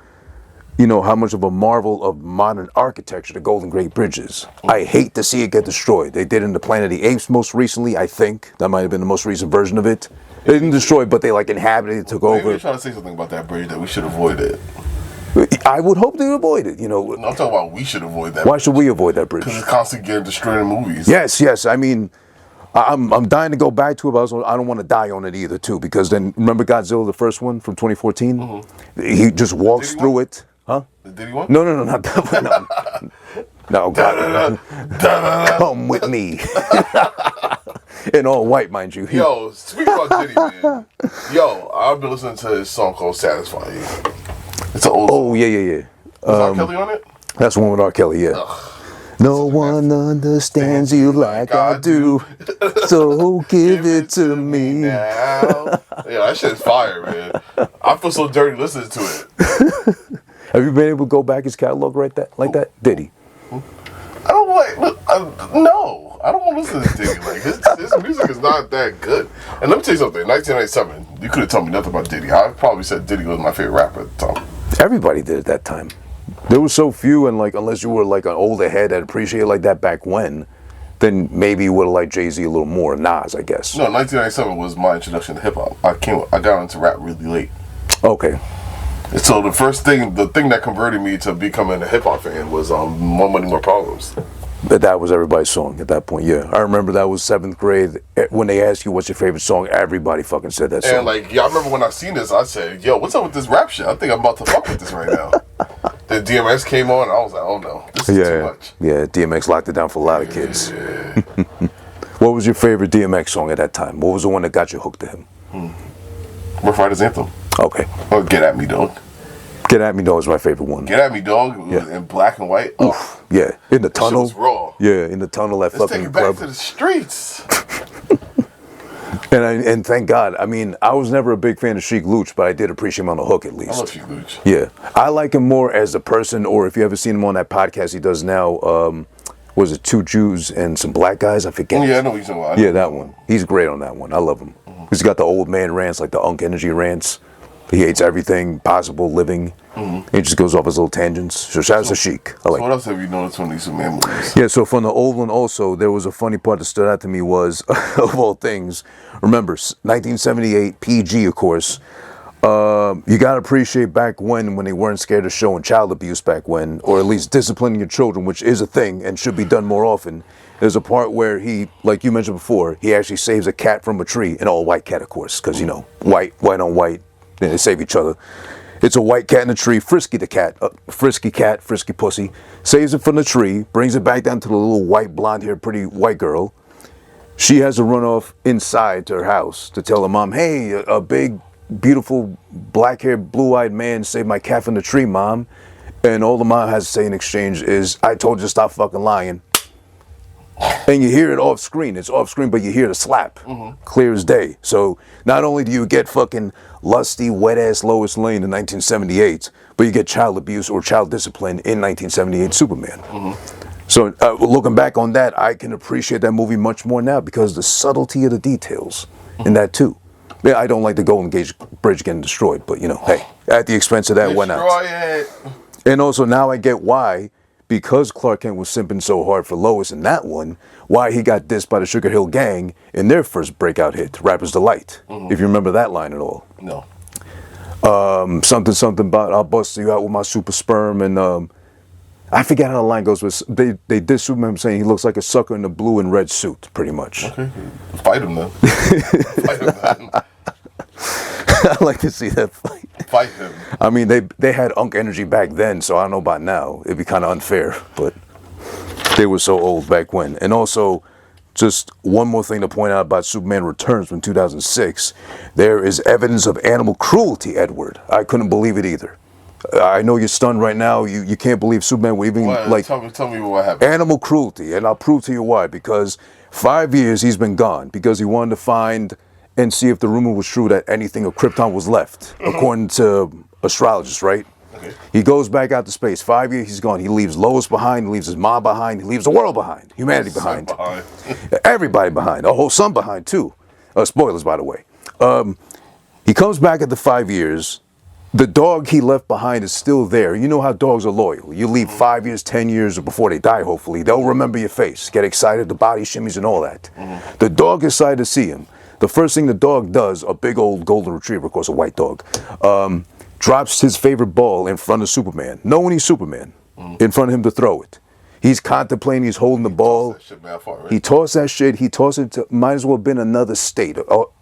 much of a marvel of modern architecture the Golden Gate Bridge is. I hate to see it get destroyed. They did it in the Planet of the Apes most recently, I think. That might have been the most recent version of it. They didn't destroy it, but they inhabited it, took over. Maybe you're trying to say something about that bridge that we should avoid it. I would hope they avoid it, No, I'm talking about we should avoid that. Why should we avoid that bridge? Because it's constantly getting destroyed in movies. Yes. I mean, I'm dying to go back to it, but I don't want to die on it either, too, because then, remember Godzilla, the first one from 2014? He just walks through it. Huh? Did he win? No, not that one. No. No, God. Come with me. In all white, mind you. Yo, speaking about Diddy, man. Yo, I've been listening to this song called Satisfy You. It's an old song. Yeah. Is R. Kelly on it? That's the one with R. Kelly, yeah. Ugh. No one understands you like I do, so give it to me. Now. Yeah, that shit's fire, man. I feel so dirty listening to it. Have you been able to go back his catalog like that? Diddy? I don't no. I don't want to listen to Diddy. Like, his music is not that good. And let me tell you something. In 1997, you could have told me nothing about Diddy. I probably said Diddy was my favorite rapper at the time. Everybody did at that time. There was so few, and like unless you were like an older head that appreciated like that back when, then maybe you would have liked Jay-Z a little more. Nas, I guess. No, 1997 was my introduction to hip hop. I got into rap really late. Okay. And so the thing that converted me to becoming a hip hop fan was More Money, More Problems. That was everybody's song at that point, yeah. I remember that was 7th grade. When they asked you what's your favorite song, everybody fucking said that song. And like, I remember when I seen this, I said, yo, what's up with this rap shit? I think I'm about to fuck with this right now. Then DMX came on, and I was like, oh no, this is too much. Yeah, DMX locked it down for a lot of kids. What was your favorite DMX song at that time? What was the one that got you hooked to him? Rough Riders Anthem. Okay. Or Get At Me, Dog. Get At Me, Dog is my favorite one. Get At Me, Dog, in black and white. Oof. Yeah, in the tunnel. That shit was raw. Yeah, in the tunnel at Let's fucking take it back club. to the streets. And thank God. I mean, I was never a big fan of Sheik Luch, but I did appreciate him on the hook at least. I love Sheik Luch. Yeah, I like him more as a person, or if you ever seen him on that podcast he does now, was it 2 Jews and some black guys? I forget. Yeah, I know what you're talking about. Yeah, that one. He's great on that one. I love him. He's got the old man rants, like the Unk Energy rants. He hates everything possible living. He just goes off his little tangents. So shout out to Sheik. I like. So what else have you noticed from these Superman movies? Yeah, so from the old one also, there was a funny part that stood out to me was, of all things, remember, 1978, PG, of course. You got to appreciate back when they weren't scared of showing child abuse back when, or at least disciplining your children, which is a thing and should be done more often. There's a part where he, like you mentioned before, he actually saves a cat from a tree, an all-white cat, of course, because, you know, white on white, they save each other. It's a white cat in a tree, Frisky the cat, frisky pussy, saves it from the tree, brings it back down to the little white, blonde-haired, pretty white girl. She has to run off inside to her house to tell her mom, hey, a big, beautiful, black-haired, blue-eyed man saved my cat from the tree, mom. And all the mom has to say in exchange is, I told you to stop fucking lying. And you hear it off screen. It's off screen, but you hear the slap. Clear as day. So not only do you get fucking lusty, wet-ass Lois Lane in 1978, but you get child abuse or child discipline in 1978 Superman. So looking back on that, I can appreciate that movie much more now because the subtlety of the details in that too. Yeah, I don't like the Golden Gate Bridge getting destroyed, but you know, hey, at the expense of that, went out. Destroy it. And also now I get why, because Clark Kent was simping so hard for Lois in that one, why he got dissed by the Sugarhill Gang in their first breakout hit, Rapper's Delight. If you remember that line at all. No. Something about I'll bust you out with my super sperm, and I forget how the line goes, but they diss Superman saying he looks like a sucker in a blue and red suit, pretty much. Okay. Fight him then. Fight him then. I'd like to see that fight. Fight him. I mean, they had Unk Energy back then, so I don't know about now. It'd be kind of unfair, but they were so old back when. And also, just one more thing to point out about Superman Returns from 2006. There is evidence of animal cruelty, Edward. I couldn't believe it either. I know you're stunned right now. You can't believe Superman would even, like... Tell me what happened. Animal cruelty, and I'll prove to you why. Because 5 years he's been gone, because he wanted to find and see if the rumor was true that anything of Krypton was left, according to astrologists, right? Okay. He goes back out to space. 5 years he's gone. He leaves Lois behind, he leaves his mom behind, he leaves the world behind, humanity behind. Everybody behind, a whole sun behind too. Spoilers, by the way. He comes back after 5 years. The dog he left behind is still there. You know how dogs are loyal. You leave 5 years, 10 years, or before they die, hopefully. They'll remember your face, get excited, the body shimmies and all that. The dog is excited to see him. The first thing the dog does, a big old golden retriever, of course, a white dog, drops his favorite ball in front of Superman, knowing he's Superman, in front of him to throw it. He's contemplating, he's holding the ball. He tossed that shit, he tossed it to, might as well have been another state,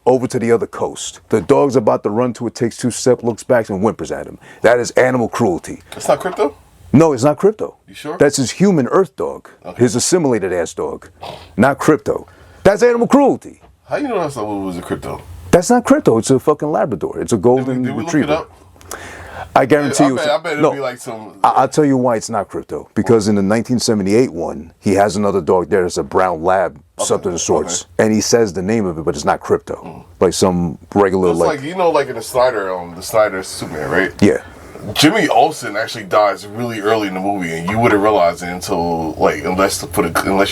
over to the other coast. The dog's about to run to it, takes 2 steps, looks back and whimpers at him. That is animal cruelty. It's not crypto? No, it's not Crypto. You sure? That's his human Earth dog. Okay. His assimilated ass dog. Not Crypto. That's animal cruelty. How you know that's not what was a Crypto? That's not Crypto. It's a fucking Labrador. It's a golden Did we retriever. look it up? I guarantee you. I bet it'll be like some. I'll tell you why it's not Crypto. Because in the 1978 one, he has another dog there that's a brown lab, something of sorts. And he says the name of it, but it's not Crypto. Like some regular, It's like, you know, like in the Snyder Superman, right? Yeah. Jimmy Olsen actually dies really early in the movie, and you wouldn't realize it until, like, unless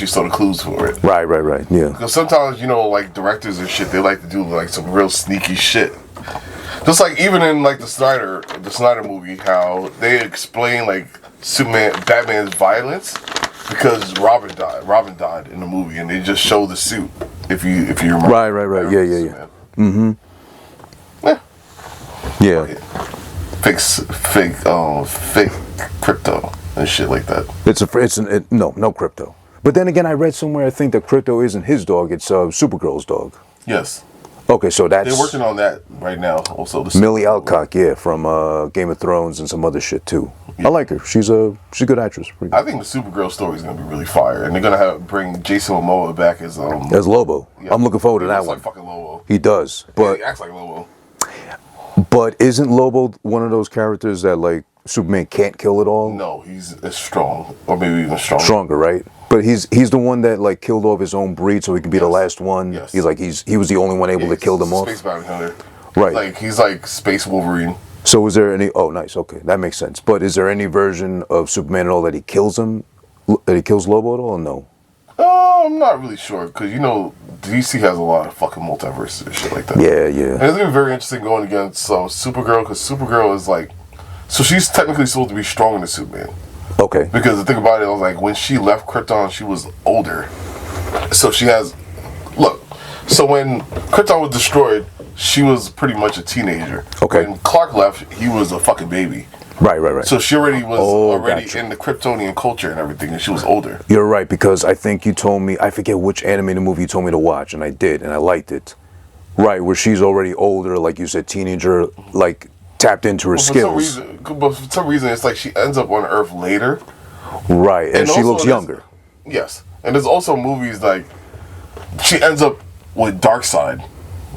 you saw the clues for it. Right, yeah. Because sometimes, you know, like, directors and shit, they like to do, like, some real sneaky shit. Just like even in, like, the Snyder movie, how they explain, like, Batman's violence because Robin died in the movie, and they just show the suit, if you remember. Right. Yeah. Mm-hmm. Yeah. Fake Crypto and shit like that. No Crypto. But then again, I read somewhere I think that Crypto isn't his dog. It's Supergirl's dog. Yes. Okay, so that's they're working on that right now. Also, Millie Alcock, from Game of Thrones and some other shit too. Yeah. I like her. She's a good actress. I think the Supergirl story is gonna be really fire, and they're gonna bring Jason Momoa back as Lobo. Yeah. I'm looking forward to that one. Like fucking Lobo. He does, but he acts like Lobo. But isn't Lobo one of those characters that like Superman can't kill at all? No, he's as strong, or maybe even stronger. Stronger, right? But he's the one that like killed off his own breed so he can be the last one. Yes. He was the only one able to kill them off. Space Bounty Hunter. Right. Like he's like Space Wolverine. So is there any? Oh, nice. Okay, that makes sense. But is there any version of Superman at all that he kills him? That he kills Lobo at all? Or no. I'm not really sure because you know DC has a lot of fucking multiverse and shit like that. Yeah. And it's gonna be very interesting going against Supergirl because Supergirl is like, so she's technically supposed to be stronger than Superman. Okay. Because the thing about it was like when she left Krypton, she was older, so she has. Look, so when Krypton was destroyed, she was pretty much a teenager. Okay. When Clark left, he was a fucking baby. Right. So she already was gotcha. in the Kryptonian culture and everything, and she was older. You're right, because I think you told me, I forget which animated movie you told me to watch, and I did, and I liked it. Right, where she's already older, like you said, teenager, like tapped into her skills. But for some reason, it's like she ends up on Earth later. Right, and she looks younger. Yes, and there's also movies like she ends up with Darkseid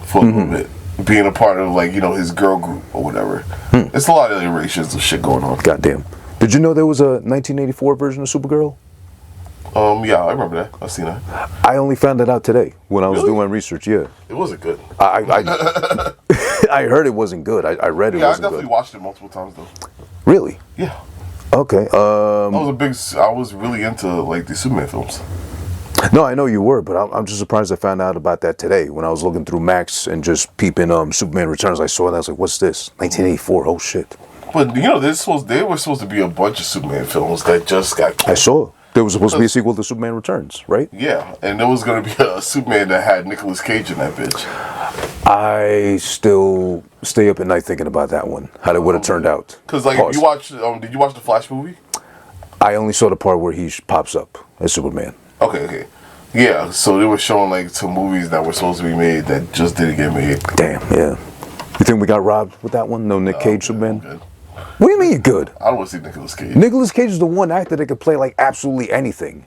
for a little bit. Being a part of, like, you know, his girl group or whatever. It's a lot of iterations of shit going on. Goddamn. Did you know there was a 1984 version of Supergirl? Yeah, I remember that. I've seen that. I only found that out today when I was doing my research, yeah. It wasn't good. I I heard it wasn't good. I read it wasn't good. Yeah, I definitely watched it multiple times, though. Really? Yeah. Okay. I was really into, like, the Superman films. No, I know you were, but I'm just surprised I found out about that today when I was looking through Max and just peeping Superman Returns. I saw that. I was like, what's this? 1984. Oh, shit. But, you know, they were supposed to be a bunch of Superman films that just got canceled. I saw. There was supposed to be a sequel to Superman Returns, right? Yeah, and there was going to be a Superman that had Nicolas Cage in that bitch. I still stay up at night thinking about that one, how it would have turned out. Because, like, Pause. you watched, did you watch the Flash movie? I only saw the part where he pops up as Superman. Okay. Yeah, so they were showing like some movies that were supposed to be made that just didn't get made. Damn, yeah. You think we got robbed with that one? No Nick Cage Superman? Good. What do you mean you're good? I don't want to see Nicolas Cage. Nicolas Cage is the one actor that could play like absolutely anything.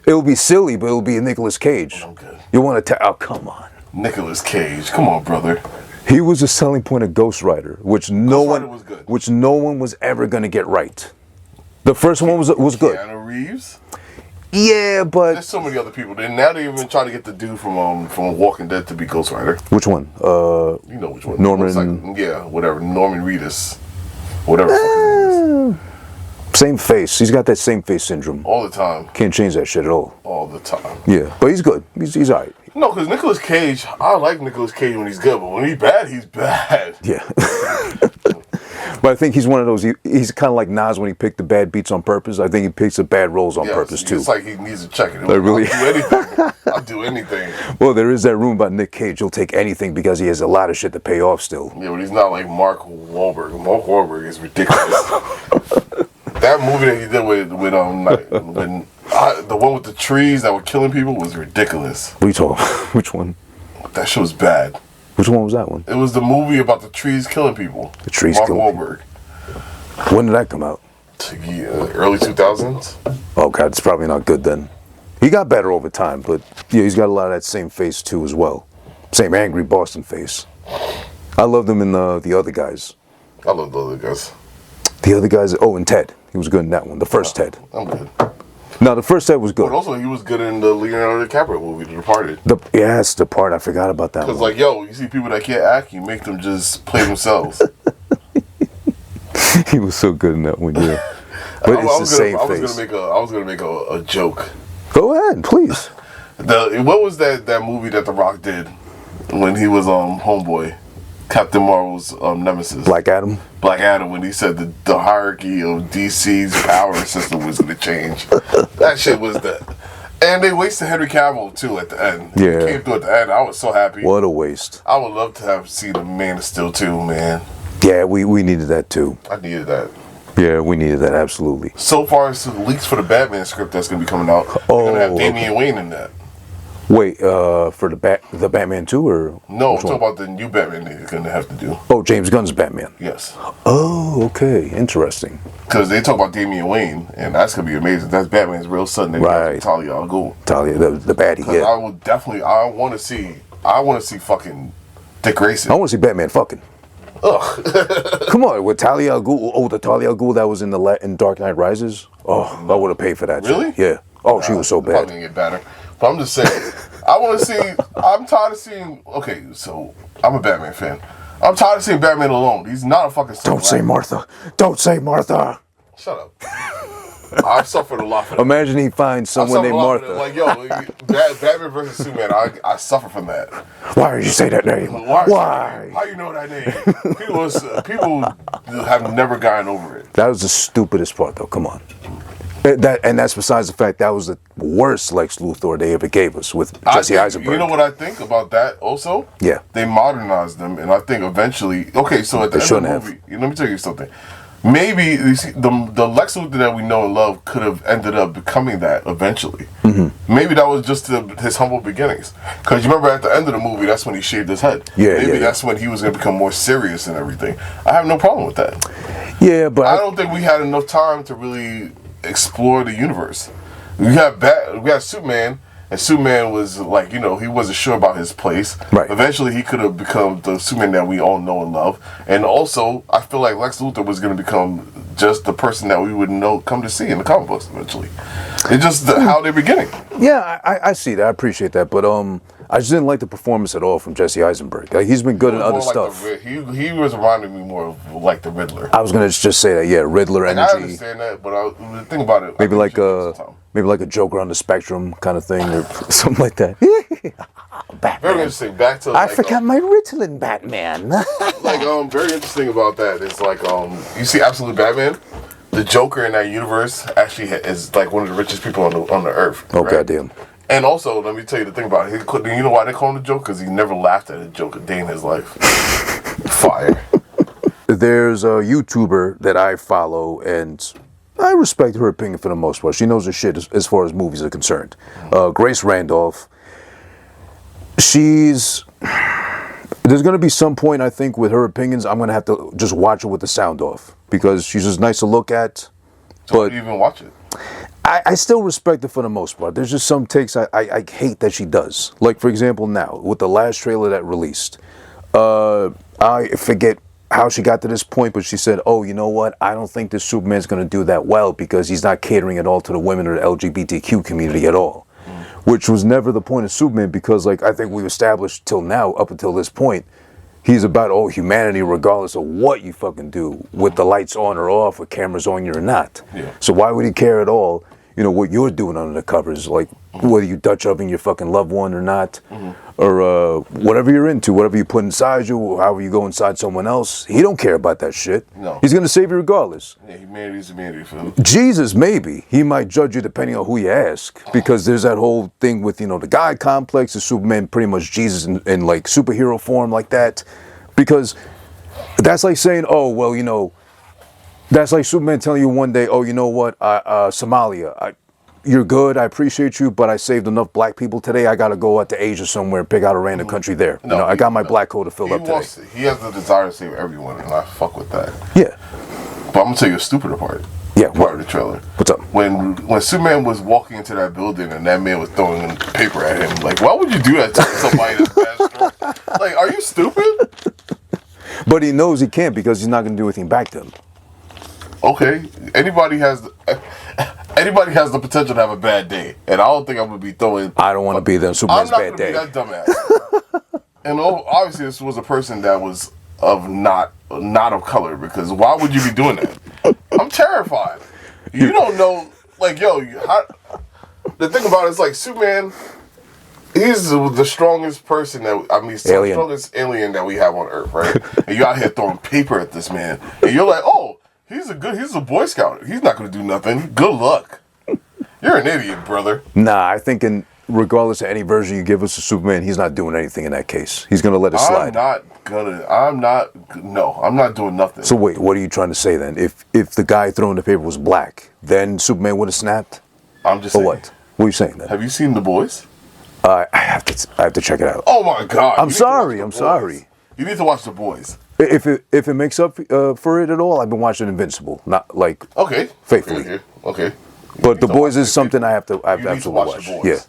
It'll be silly, but it'll be a Nicolas Cage. I'm good. You want to oh, come on. Nicolas Cage, come on, brother. He was a selling point of Ghost Rider, which no one was ever going to get right. The first one was good. Keanu Reeves? Yeah, but there's so many other people. Now they even try to get the dude from Walking Dead to be Ghost Rider. Which one? You know which one? Norman. Like, whatever. Norman Reedus, whatever. Fucking same face. He's got that same face syndrome. All the time. Can't change that shit at all. All the time. Yeah, but he's good. He's alright. No, because Nicolas Cage, I like Nicolas Cage when he's good, but when he's bad, he's bad. Yeah. But I think he's one of those, he's kind of like Nas when he picked the bad beats on purpose. I think he picks the bad roles on purpose too. It's like he needs to check it. Really? I'll do anything. I'll do anything. Well, there is that room about Nick Cage. He'll take anything because he has a lot of shit to pay off still. Yeah, but he's not like Mark Wahlberg. Mark Wahlberg is ridiculous. That movie that he did with the one with the trees that were killing people was ridiculous. What are you talking about? Which one? That shit was bad. Which one was that one? It was the movie about the trees killing people. The trees Mark killing Wahlberg. People. When did that come out? early 2000s. Oh God, it's probably not good then. He got better over time, but yeah, he's got a lot of that same face too as well. Same angry Boston face. I loved him in the other guys. I love the other guys. The other guys, and Ted. He was good in that one. The first Ted. I'm good. No, the first Ted was good. But also, he was good in the Leonardo DiCaprio movie, The Departed. That's the part I forgot about that one. Because, like, you see people that can't act, you make them just play themselves. He was so good in that one, yeah. But it's the same face. I was gonna make a joke. Go ahead, please. What was that movie that The Rock did when he was Homeboy, Captain Marvel's nemesis? Black Adam. Black Adam, when he said the hierarchy of DC's power system was gonna change. That shit was and they wasted Henry Cavill too at the end. Yeah. He came through at the end. I was so happy. What a waste. I would love to have seen the Man of Steel too, man. Yeah, we needed that too. I needed that. Yeah, we needed that, absolutely. So far as the leaks for the Batman script that's going to be coming out, they're going to have Damian Wayne in that. Wait, for the Batman 2 or? No, I'm talking about the new Batman they're going to have to do. Oh, James Gunn's Batman. Yes. Oh, okay, interesting. Because they talk about Damian Wayne, and that's going to be amazing. That's Batman's real son. Right. Talia al Ghul. Talia, the baddie, yeah. I want to see fucking Dick Grayson. I want to see Batman fucking. Ugh. Come on, with Talia al Ghul. Oh, the Talia al Ghul that was in in Dark Knight Rises. Oh, I would have paid for that. Really? Shit. Yeah. Oh, she was so bad. Probably gonna get better. But I'm just saying, I'm tired of seeing. Okay, so I'm a Batman fan. I'm tired of seeing Batman alone. He's not a fucking. Don't say Martha. Don't say Martha. Shut up. I've suffered a lot for that. Imagine he finds someone named Martha. Like, Batman versus Superman, I suffer from that. Why did you say that name? Why? How you know that name? People have never gotten over it. That was the stupidest part, though. Come on. That's besides the fact that was the worst Lex Luthor they ever gave us with Jesse Eisenberg. You know what I think about that also? Yeah. They modernized them, and I think eventually... Okay, so at the end of the movie... Let me tell you something. Maybe you see, the Lex Luthor that we know and love could have ended up becoming that eventually. Mm-hmm. Maybe that was just his humble beginnings. Because you remember at the end of the movie, that's when he shaved his head. Yeah, Maybe that's when he was going to become more serious and everything. I have no problem with that. Yeah, but I don't think we had enough time to really explore the universe. We had Superman. And Superman was like, he wasn't sure about his place. Right. Eventually, he could have become the Superman that we all know and love. And also, I feel like Lex Luthor was going to become just the person that we would come to see in the comic books eventually. It's just how they're beginning. Yeah, I see that. I appreciate that. But I just didn't like the performance at all from Jesse Eisenberg. Like, he's been good in other stuff. He was reminding me more of like the Riddler. I was going to just say that, yeah, Riddler energy. I understand that, but the thing about it... Maybe like a Joker on the spectrum kind of thing or something like that. Batman. Very interesting. Back to I forgot my Ritalin, Batman. Very interesting about that is you see Absolute Batman, the Joker in that universe actually is like one of the richest people on the earth. Oh, right? goddamn. And also, let me tell you the thing about it. You know why they call him the Joker? Because he never laughed at a joke a day in his life. Fire. There's a YouTuber that I follow and I respect her opinion for the most part. She knows her shit as far as movies are concerned. Grace Randolph. There's going to be some point, I think, with her opinions, I'm going to have to just watch it with the sound off. Because she's just nice to look at. So but you even watch it? I still respect it for the most part. There's just some takes I hate that she does. Like, for example, now, with the last trailer that released. I forget how she got to this point, but she said, oh, you know what? I don't think this Superman's going to do that well because he's not catering at all to the women or the LGBTQ community at all. Which was never the point of Superman because, like, I think we've established till now, up until this point, he's about, humanity regardless of what you fucking do, with the lights on or off, or cameras on you or not. Yeah. So why would he care at all, what you're doing under the covers, like whether you Dutch oven your fucking loved one or not, or whatever you're into, whatever you put inside you, or however you go inside someone else. He don't care about that shit. No. He's going to save you regardless. Yeah, humanity's humanity for him. Jesus, maybe. He might judge you depending on who you ask, because there's that whole thing with, the God complex, the Superman, pretty much Jesus in like superhero form like that, because that's like saying, that's like Superman telling you one day, you know what, Somalia, you're good, I appreciate you, but I saved enough black people today, I gotta go out to Asia somewhere and pick out a random country there. I got my black hole to fill up today. He has the desire to save everyone, and I fuck with that. Yeah. But I'm gonna tell you a stupider part. Yeah, part of the trailer. What's up? When Superman was walking into that building and that man was throwing paper at him, like, why would you do that to somebody that's bad strong? Like, are you stupid? But he knows he can't because he's not going to do anything back to him. Okay, anybody has the potential to have a bad day, and I don't think I'm gonna be throwing. I don't want to be the Superman's bad day. I'm not gonna be that dumbass. And obviously, this was a person that was of not of color, because why would you be doing that? I'm terrified. You don't know, like, yo, the thing about it is, like, Superman, he's the strongest person the strongest alien that we have on Earth, right? And you out here throwing paper at this man, and you're like, oh, he's a Boy Scout. He's not gonna do nothing. Good luck. You're an idiot, brother. Nah, I think regardless of any version you give us of Superman, he's not doing anything in that case. He's gonna let it slide. I'm not doing nothing. So wait, what are you trying to say then? If the guy throwing the paper was black, then Superman would have snapped? I'm just saying. What? What are you saying then? Have you seen The Boys? I have to check it out. Oh my God! I'm sorry. You need to watch The Boys. If it makes up for it at all, I've been watching Invincible, not like faithfully. Okay. But The Boys is something I have to absolutely watch. Yeah.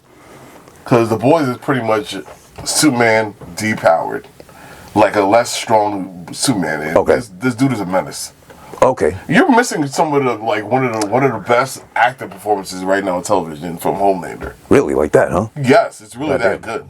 Because The Boys is pretty much Superman depowered, like a less strong Superman. And okay. This dude is a menace. Okay. You're missing some of one of the best acting performances right now on television from Homelander. Really, like that, huh? Yes, it's really that good.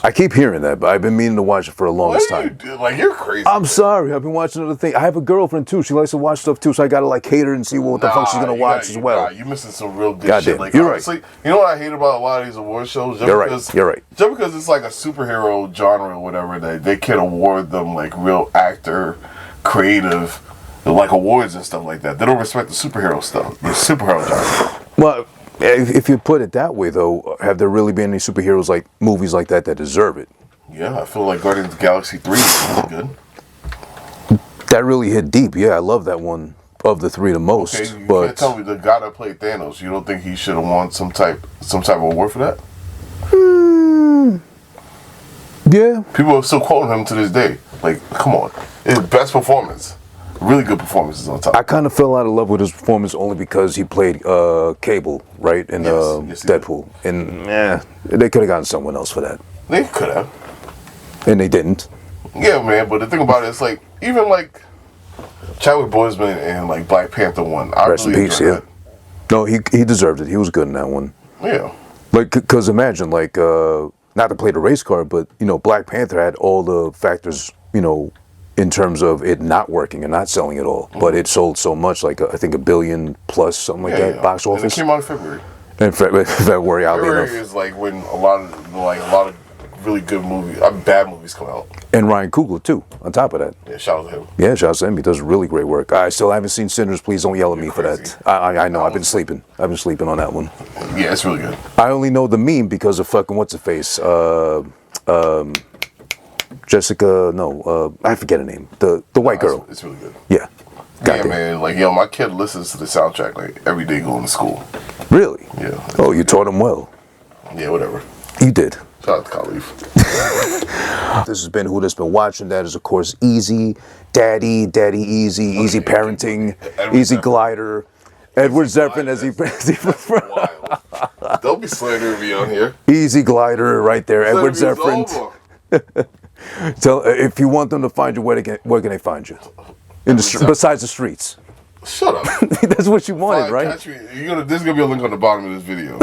I keep hearing that, but I've been meaning to watch it for the longest time. Like, you're crazy. I'm sorry. I've been watching other things. I have a girlfriend too. She likes to watch stuff too, so I gotta like hate her and see what the fuck she's gonna watch as well. You're missing some real good Goddamn. shit. Like, you're honestly, you know what I hate about a lot of these award shows? You're right. Just because it's like a superhero genre or whatever, they can award them like real actor, creative, like awards and stuff like that. They don't respect the superhero stuff, the superhero genre. Well, if you put it that way, though, have there really been any superheroes like movies like that deserve it? Yeah, I feel like Guardians of the Galaxy 3 is really good. That really hit deep. Yeah, I love that one of the three the most. Okay, you can't tell me the guy that played Thanos, you don't think he should have won some type of award for that? Yeah. People are still quoting him to this day. Like, come on. His best performance. Really good performances on top. I kind of fell out of love with his performance only because he played Cavill, right, in Deadpool. And they could have gotten someone else for that. They could have. And they didn't. Yeah, man, but the thing about it is, like, even like Chadwick Boseman and like Black Panther one. Rest in peace, yeah. No, he deserved it. He was good in that one. Yeah. Like, because imagine, like, not to play the race card, but, you know, Black Panther had all the factors, you know, in terms of it not working and not selling at all. Mm-hmm. But it sold so much, like, I think $1 billion plus, something like that, box office. And it came out in February. In February, oddly enough. February is like when a lot of really good movies, bad movies come out. And Ryan Coogler too, on top of that. Yeah, shout out to him. Yeah, shout out to him. He does really great work. I still haven't seen Sinners. Please don't yell at me for that. I know. I've been sleeping on that one. Yeah, it's really good. I only know the meme because of fucking what's her face. Jessica. No, I forget her name. The white girl. It's really good. Yeah. Yeah, man. Like, yo, my kid listens to the soundtrack like every day going to school. Really? Yeah. Oh, you taught him well. Yeah, whatever. You did. Shout out to Khalif. This has been Who That's Been Watching. That is, of course, Easy, Daddy Easy, Easy Parenting, Easy Glider, Edward Zephyrin as he wild. Don't be slandering me on here. Easy Glider right there, Edward Zephyrin. Tell if you want them to find you, where can they find you? Besides the streets. Shut up. That's what you wanted, right? There's gonna be a link on the bottom of this video.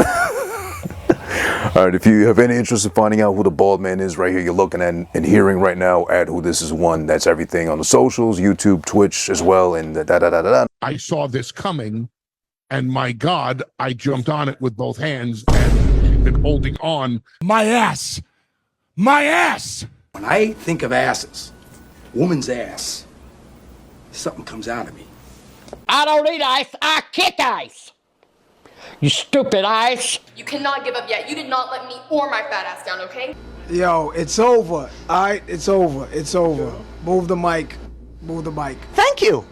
All right, if you have any interest in finding out who the bald man is right here, you're looking at and hearing right now at Who This Is One. That's everything on the socials, YouTube, Twitch as well, and da-da-da-da-da. I saw this coming, and my God, I jumped on it with both hands and been holding on. My ass! My ass! When I think of asses, woman's ass, something comes out of me. I don't eat ice, I kick ice! You stupid ice! You cannot give up yet. You did not let me or my fat ass down, okay? Yo, it's over. Alright, it's over. It's over. Move the mic. Move the mic. Thank you!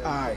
Alright.